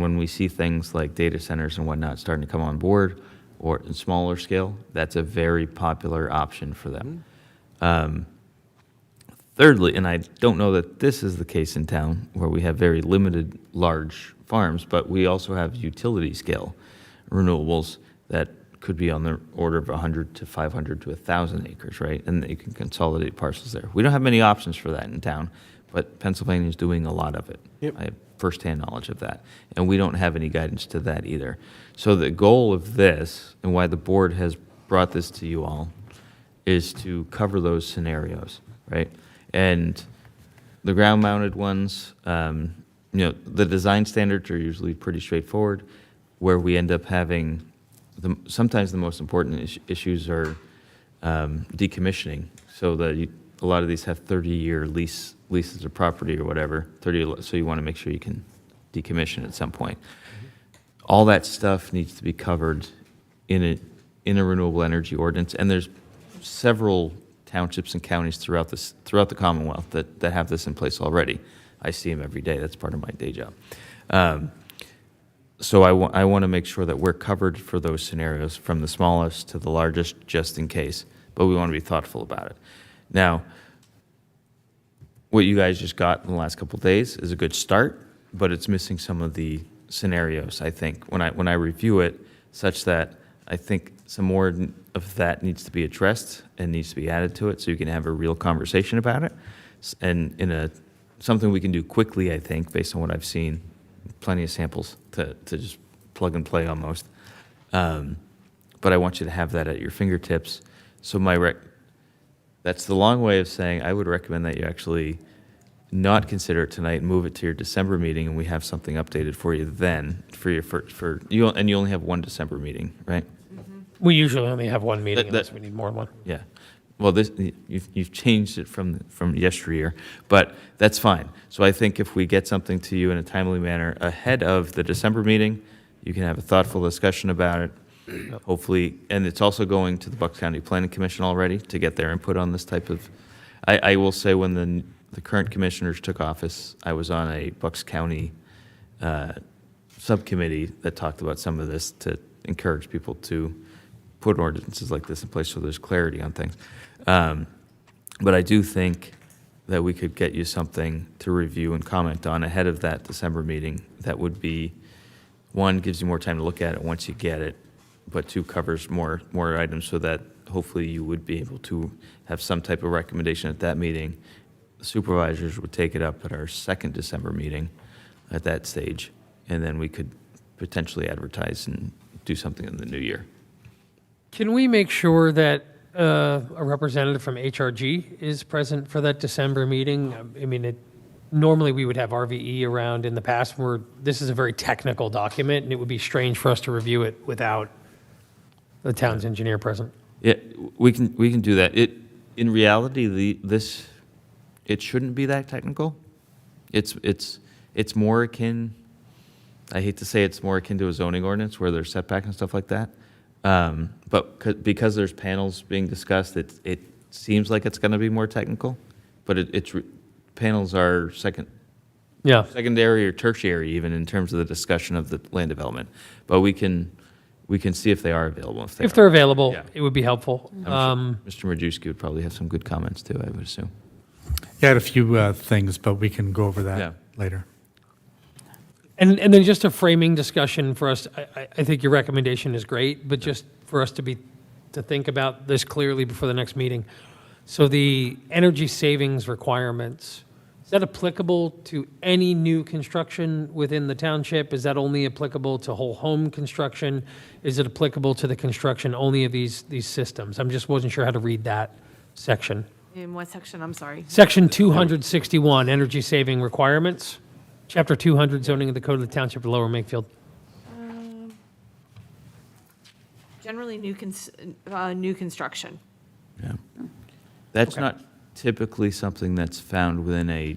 when we see things like data centers and whatnot starting to come on board, or in smaller scale, that's a very popular option for them. Thirdly, and I don't know that this is the case in town, where we have very limited large farms, but we also have utility scale renewables that could be on the order of 100 to 500 to 1,000 acres, right? And you can consolidate parcels there. We don't have many options for that in town, but Pennsylvania is doing a lot of it. Yep. I have firsthand knowledge of that. And we don't have any guidance to that either. So the goal of this, and why the board has brought this to you all, is to cover those scenarios, right? And the ground-mounted ones, the design standards are usually pretty straightforward. Where we end up having, sometimes the most important issues are decommissioning, so that a lot of these have 30-year leases of property or whatever, 30, so you want to make sure you can decommission at some point. All that stuff needs to be covered in a renewable energy ordinance, and there's several townships and counties throughout the Commonwealth that have this in place already. I see them every day. That's part of my day job. So I want to make sure that we're covered for those scenarios, from the smallest to the largest, just in case. But we want to be thoughtful about it. Now, what you guys just got in the last couple of days is a good start, but it's missing some of the scenarios, I think, when I review it, such that I think some more of that needs to be addressed and needs to be added to it, so you can have a real conversation about it, and something we can do quickly, I think, based on what I've seen, plenty of samples to just plug and play almost. But I want you to have that at your fingertips. So that's the long way of saying I would recommend that you actually not consider it tonight, move it to your December meeting, and we have something updated for you then, and you only have one December meeting, right? We usually only have one meeting unless we need more than one. Yeah. Well, you've changed it from yesteryear, but that's fine. So I think if we get something to you in a timely manner ahead of the December meeting, you can have a thoughtful discussion about it. Hopefully, and it's also going to the Bucks County Planning Commission already to get their input on this type of. I will say, when the current commissioners took office, I was on a Bucks County subcommittee that talked about some of this to encourage people to put ordinances like this in place so there's clarity on things. But I do think that we could get you something to review and comment on ahead of that December meeting that would be, one, gives you more time to look at it once you get it, but two, covers more items, so that hopefully you would be able to have some type of recommendation at that meeting. The supervisors would take it up at our second December meeting at that stage, and then we could potentially advertise and do something in the new year. Can we make sure that a representative from HRG is present for that December meeting? I mean, normally we would have RVE around in the past, where this is a very technical document, and it would be strange for us to review it without the town's engineer present. Yeah, we can do that. In reality, it shouldn't be that technical. It's more akin. I hate to say it's more akin to a zoning ordinance where there's setback and stuff like that. But because there's panels being discussed, it seems like it's going to be more technical. But panels are secondary or tertiary, even in terms of the discussion of the land development. But we can see if they are available. If they're available, Yeah. it would be helpful. I'm sure Mr. Majewski would probably have some good comments too, I would assume. Yeah, I had a few things, but we can go over that Yeah. later. And then just a framing discussion for us. I think your recommendation is great, but just for us to think about this clearly before the next meeting. So the energy savings requirements, is that applicable to any new construction within the township? Is that only applicable to whole home construction? Is it applicable to the construction only of these systems? I just wasn't sure how to read that section. In what section? I'm sorry. Section 261, energy saving requirements. Chapter 200, zoning of the code of the township of Lower Makefield. Generally, new construction. Yeah. That's not typically something that's found within a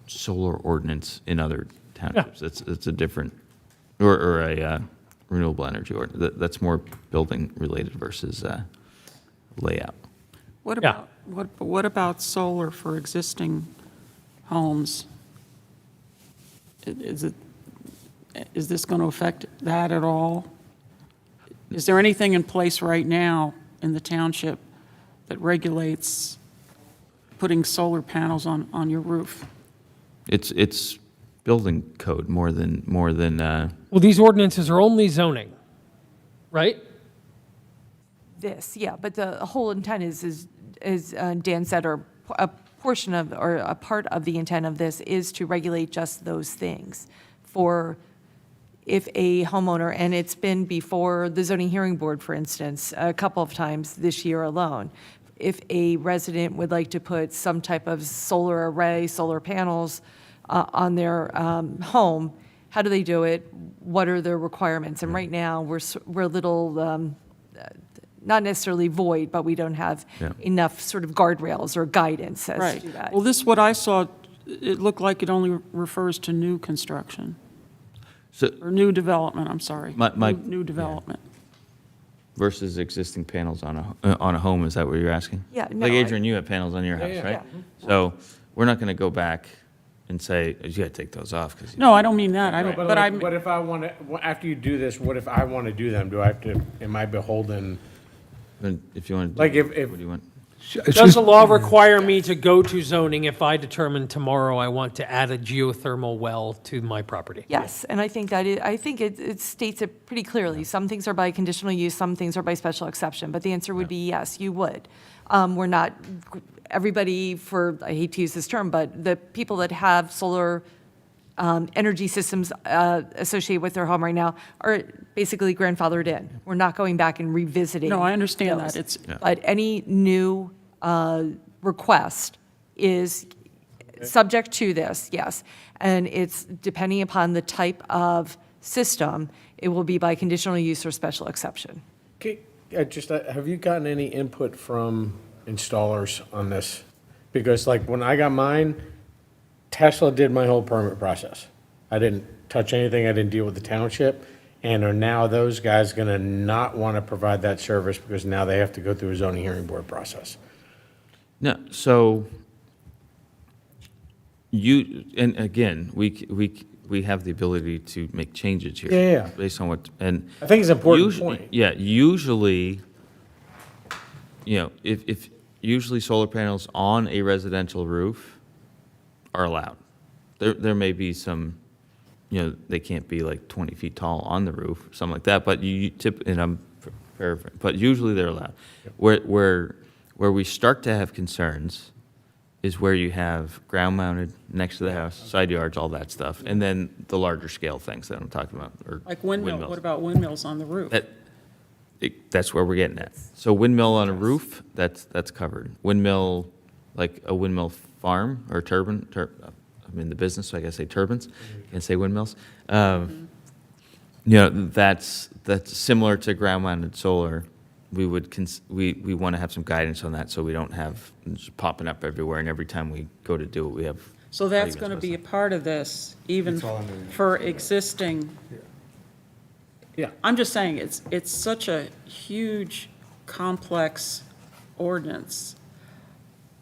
solar ordinance in other townships. It's a different, or a renewable energy ordinance. That's more building related versus layout. What about solar for existing homes? Is this going to affect that at all? Is there anything in place right now in the township that regulates putting solar panels on your roof? It's building code more than. Well, these ordinances are only zoning, right? Yeah, but the whole intent is Dan said, or a portion of, or a part of the intent of this is to regulate just those things. For if a homeowner, and it's been before the zoning hearing board, for instance, a couple of times this year alone, if a resident would like to put some type of solar array, solar panels on their home, how do they do it? What are their requirements? And right now, we're a little not necessarily void, but we don't have Yeah. enough sort of guardrails or guidance as Right. to that. Well, this, what I saw, it looked like it only refers to new construction, So or new development, I'm sorry. My- New development. versus existing panels on a home, is that what you're asking? Yeah, no, Like I- Adrian, you have panels on your house, yeah. right? So we're not going to go back and say, you got to take those off because. No, I don't mean that, I don't, But but like, I, what if I want to, after you do this, what if I want to do them? Do I have to, am I beholden? Then if you want to. Like if- What do you want? Does the law require me to go to zoning if I determine tomorrow I want to add a geothermal well to my property? Yes, and I think that it states it pretty clearly. Some things are by conditional use, some things are by special exception, but the answer would be yes, you would. We're not, everybody I hate to use this term, but the people that have solar energy systems associated with their home right now are basically grandfathered in. We're not going back and revisiting. no, I understand those. that, it's, But any new request is subject to this, yes. And it's depending upon the type of system, it will be by conditional use or special exception. Okay, have you gotten any input from installers on this? Because like when I got mine, Tesla did my whole permit process. I didn't touch anything, I didn't deal with the township. And are now those guys gonna not wanna provide that service because now they have to go through a zoning hearing board process? No, so and again, we have the ability to make changes here. Yeah. Based on what, and. I think it's an important Usually- point. Yeah, usually, if usually solar panels on a residential roof are allowed. There may be some, they can't be like 20 feet tall on the roof, something like that, but and I'm paraphrasing, but usually they're allowed. Where we start to have concerns is where you have ground mounted next to the house, side yards, all that stuff, and then the larger scale things that I'm talking about, or like windmill, windmills. what about windmills on the roof? That's where we're getting at. So windmill on a roof, that's covered. Windmill, like a windmill farm or turbine, I'm in the business, so I gotta say turbines, can't say windmills. That's similar to ground-mounted solar. We want to have some guidance on that, so we don't have it just popping up everywhere, and every time we go to do it, we have. So that's not going to even be a part of this, even for existing. Yeah. I'm just saying, it's such a huge, complex ordinance.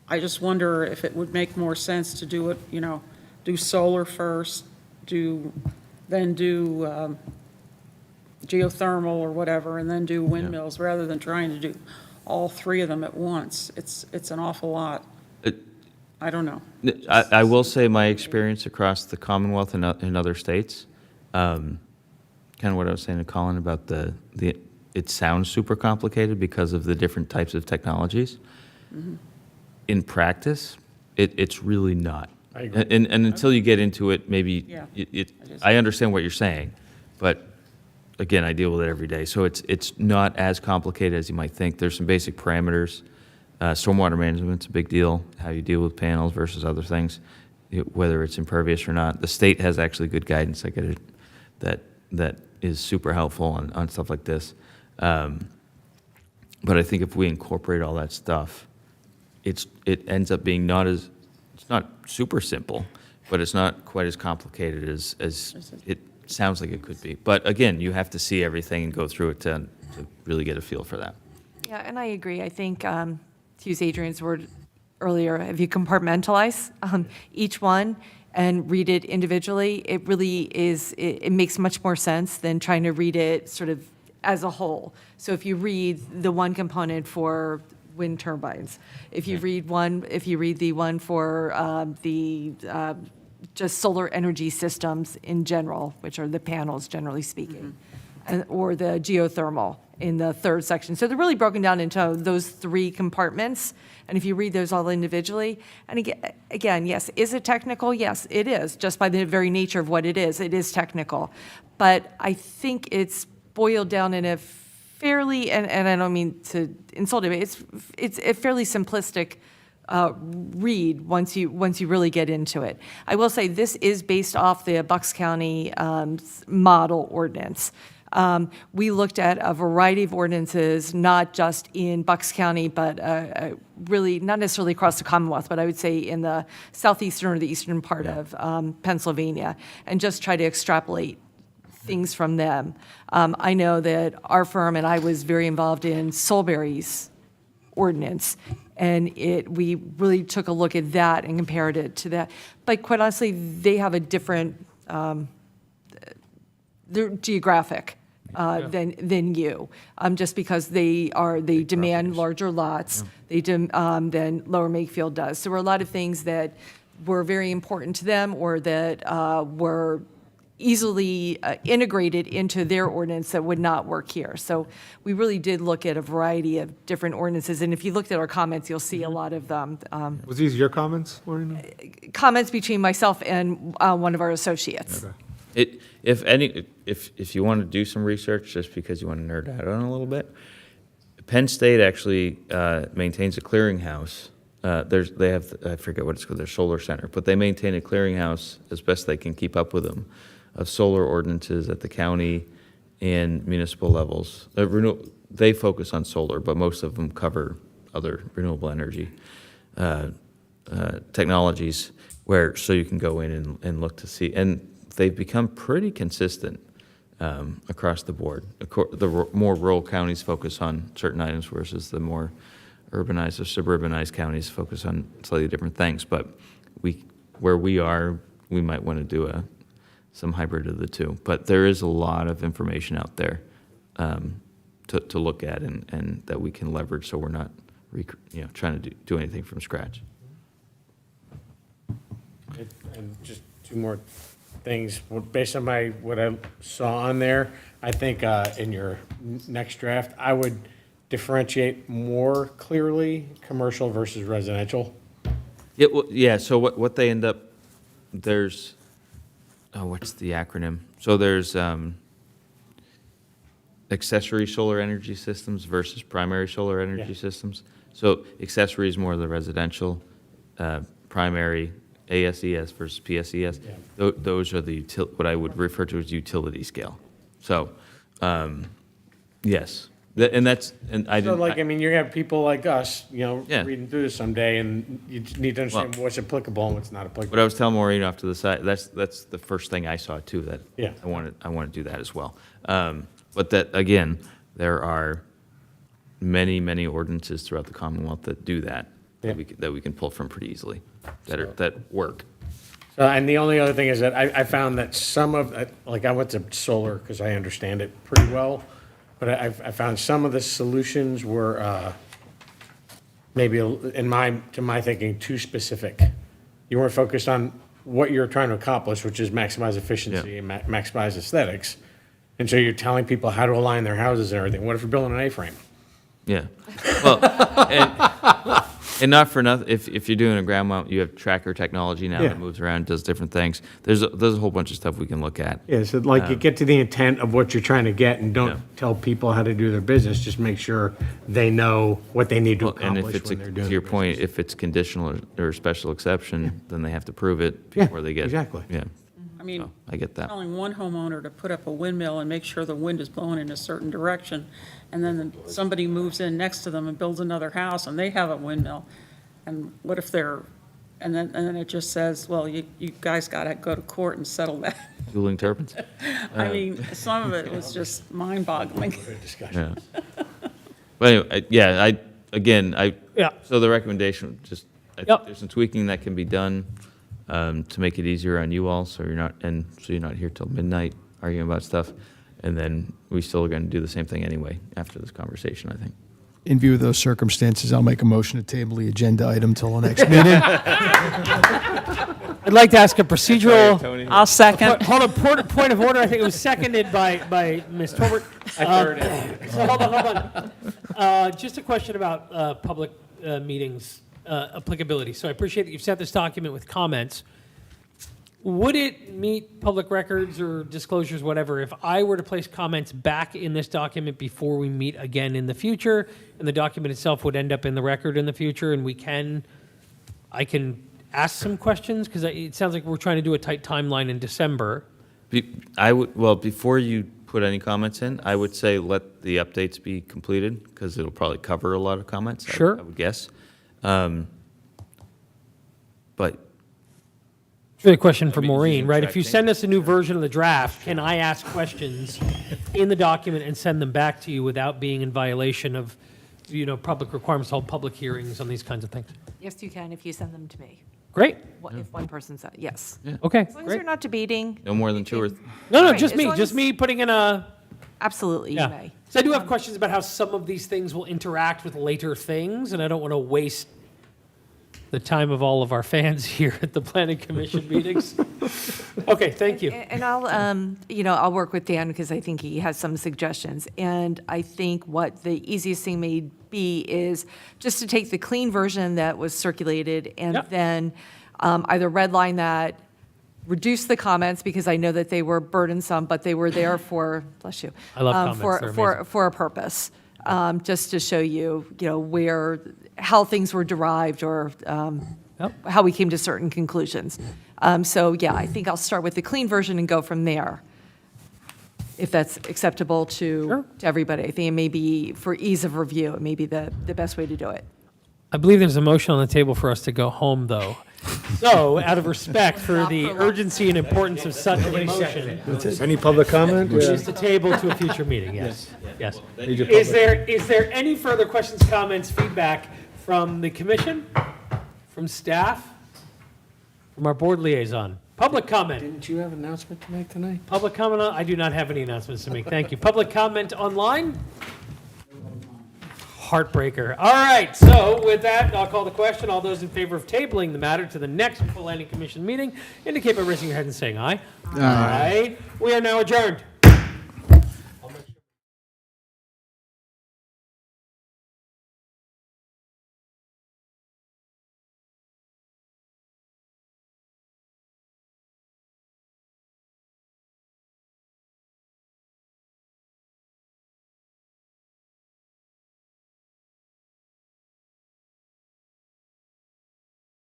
I just wonder if it would make more sense to do it, do solar first, then do geothermal or whatever, and then do windmills, rather than trying to do all three of them at once. It's an awful lot. I don't know. I will say my experience across the Commonwealth and in other states, kind of what I was saying to Colin about it sounds super complicated because of the different types of technologies. Mm-hmm. In practice, it's really not. I agree. And until you get into it, maybe, Yeah. I understand what you're saying, but again, I deal with it every day. So it's not as complicated as you might think. There's some basic parameters. Stormwater management's a big deal, how you deal with panels versus other things, whether it's impervious or not. The state has actually good guidance that is super helpful on stuff like this. But I think if we incorporate all that stuff, it ends up being it's not super simple, but it's not quite as complicated as it sounds like it could be. But again, you have to see everything and go through it to really get a feel for that. Yeah, and I agree. I think, to use Adrian's word earlier, if you compartmentalize each one and read it individually, it really is, it makes much more sense than trying to read it sort of as a whole. So if you read the one component for wind turbines, if you read the one for just solar energy systems in general, which are the panels, generally speaking, or the geothermal in the third section. So they're really broken down into those three compartments. And if you read those all individually, and again, yes, is it technical? Yes, it is. Just by the very nature of what it is technical. But I think it's boiled down in a fairly, and I don't mean to insult it, but it's a fairly simplistic read once you really get into it. I will say this is based off the Bucks County model ordinance. We looked at a variety of ordinances, not just in Bucks County, but really not necessarily across the Commonwealth, but I would say in the southeastern or the eastern part of Pennsylvania, and just try to extrapolate things from them. I know that our firm and I was very involved in Solberry's ordinance, and we really took a look at that and compared it to that. But quite honestly, they have a different, they're geographic than you, just because they demand larger lots, than Lower Makefield does. So there were a lot of things that were very important to them, or that were easily integrated into their ordinance that would not work here. So we really did look at a variety of different ordinances, and if you looked at our comments, you'll see a lot of them. Was these your comments, Maureen? Comments between myself and one of our associates. Okay. If you want to do some research, just because you want to nerd out on it a little bit, Penn State actually maintains a clearinghouse. They have, I forget what it's called, their solar center, but they maintain a clearinghouse as best they can keep up with them, of solar ordinances at the county and municipal levels. They focus on solar, but most of them cover other renewable energy technologies, so you can go in and look to see. And they've become pretty consistent across the board. The more rural counties focus on certain items versus the more urbanized or suburbanized counties focus on slightly different things. But where we are, we might want to do some hybrid of the two. But there is a lot of information out there to look at and that we can leverage, so we're not trying to do anything from scratch. And just two more things. Based on what I saw on there, I think in your next draft, I would differentiate more clearly commercial versus residential. Yeah, so what they end up, there's, what's the acronym? So there's accessory solar energy systems versus primary solar energy systems. So accessory is more of the residential, primary ASES versus PSES. Yeah. Those are what I would refer to as utility scale. So, yes. I mean, you have people like us, Yeah. reading through this someday, and you just need to understand what's applicable and what's not applicable. What I was telling Maureen off to the side, that's the first thing I saw too, that Yeah. I want to do that as well. But that, again, there are many ordinances throughout the Commonwealth that do that, Yeah. that we can pull from pretty easily, that work. So, and the only other thing is that I found that some of, I went to solar because I understand it pretty well, but I found some of the solutions were maybe, to my thinking, too specific. You weren't focused on what you're trying to accomplish, which is maximize efficiency and maximize aesthetics. And so you're telling people how to align their houses and everything. What if you're building an A-frame? Yeah. Well, and not for nothing, if you're doing a ground mount, you have tracker technology now that moves around, does different things. There's a whole bunch of stuff we can look at. Yeah, so you get to the intent of what you're trying to get and don't tell people how to do their business. Just make sure they know what they need to accomplish when they're doing To your their point, business. if it's conditional or special exception, then they have to prove it before they get. exactly. Yeah. I mean, So, I get that. telling one homeowner to put up a windmill and make sure the wind is blowing in a certain direction, and then somebody moves in next to them and builds another house, and they have a windmill, and what if and then it just says, well, you guys got to go to court and settle that. Dueling turbines. I mean, some of it was just mind-boggling. Good discussion. Yeah. But anyway, so the recommendation, I think there's some tweaking that can be done to make it easier on you all, so you're not here till midnight arguing about stuff. And then we still are going to do the same thing anyway after this conversation, I think. In view of those circumstances, I'll make a motion to table the agenda item till the next meeting. I'd like to ask a procedural. I'll second. Hold on, point of order. I think it was seconded by Ms. Tolbert. I third it. So hold on. Just a question about public meetings applicability. So I appreciate that you've sent this document with comments. Would it meet public records or disclosures, whatever, if I were to place comments back in this document before we meet again in the future, and the document itself would end up in the record in the future, and I can ask some questions? Because it sounds like we're trying to do a tight timeline in December. Before you put any comments in. I would say let the updates be completed, because it'll probably cover a lot of comments. Sure. I would guess. But It's really a question for I mean, Maureen, right? If you interacting. send us a new version of the draft, can I ask questions in the document and send them back to you without being in violation of, public requirements, hold public hearings on these kinds of things? Yes, you can if you send them to me. Great. If one person said, yes. Okay, As long as great. you're not debating. no more than two or, No, Right, just as me, long just as- me putting in a, Absolutely, you yeah. may. So I do have questions about how some of these things will interact with later things, and I don't want to waste the time of all of our fans here at the planning commission meetings. Okay, thank you. And I'll, I'll work with Dan because I think he has some suggestions. And I think what the easiest thing may be is just to take the clean version that was circulated and Yep. then either redline that, reduce the comments because I know that they were burdensome, but they were there for, bless you. I love comments, they're amazing. For a purpose, just to show you, how things were derived or Yep. how we came to certain conclusions. So, yeah, I think I'll start with the clean version and go from there, if that's acceptable to everybody. I think it may be, for ease of review, it may be the best way to do it. I believe there's a motion on the table for us to go home, though. So, out of respect for the urgency and importance of such a motion, Any public comment? which is to table to a future meeting, yes, yes. Major Is public- there any further questions, comments, feedback from the commission, from staff, from our board liaison? Public comment. Didn't you have an announcement to make tonight? Public comment, I do not have any announcements to make, thank you. Public comment online? Heartbreaker. All right, so with that, I'll call the question. All those in favor of tabling the matter to the next planning commission meeting indicate by raising your hand and saying aye. Aye. We are now adjourned.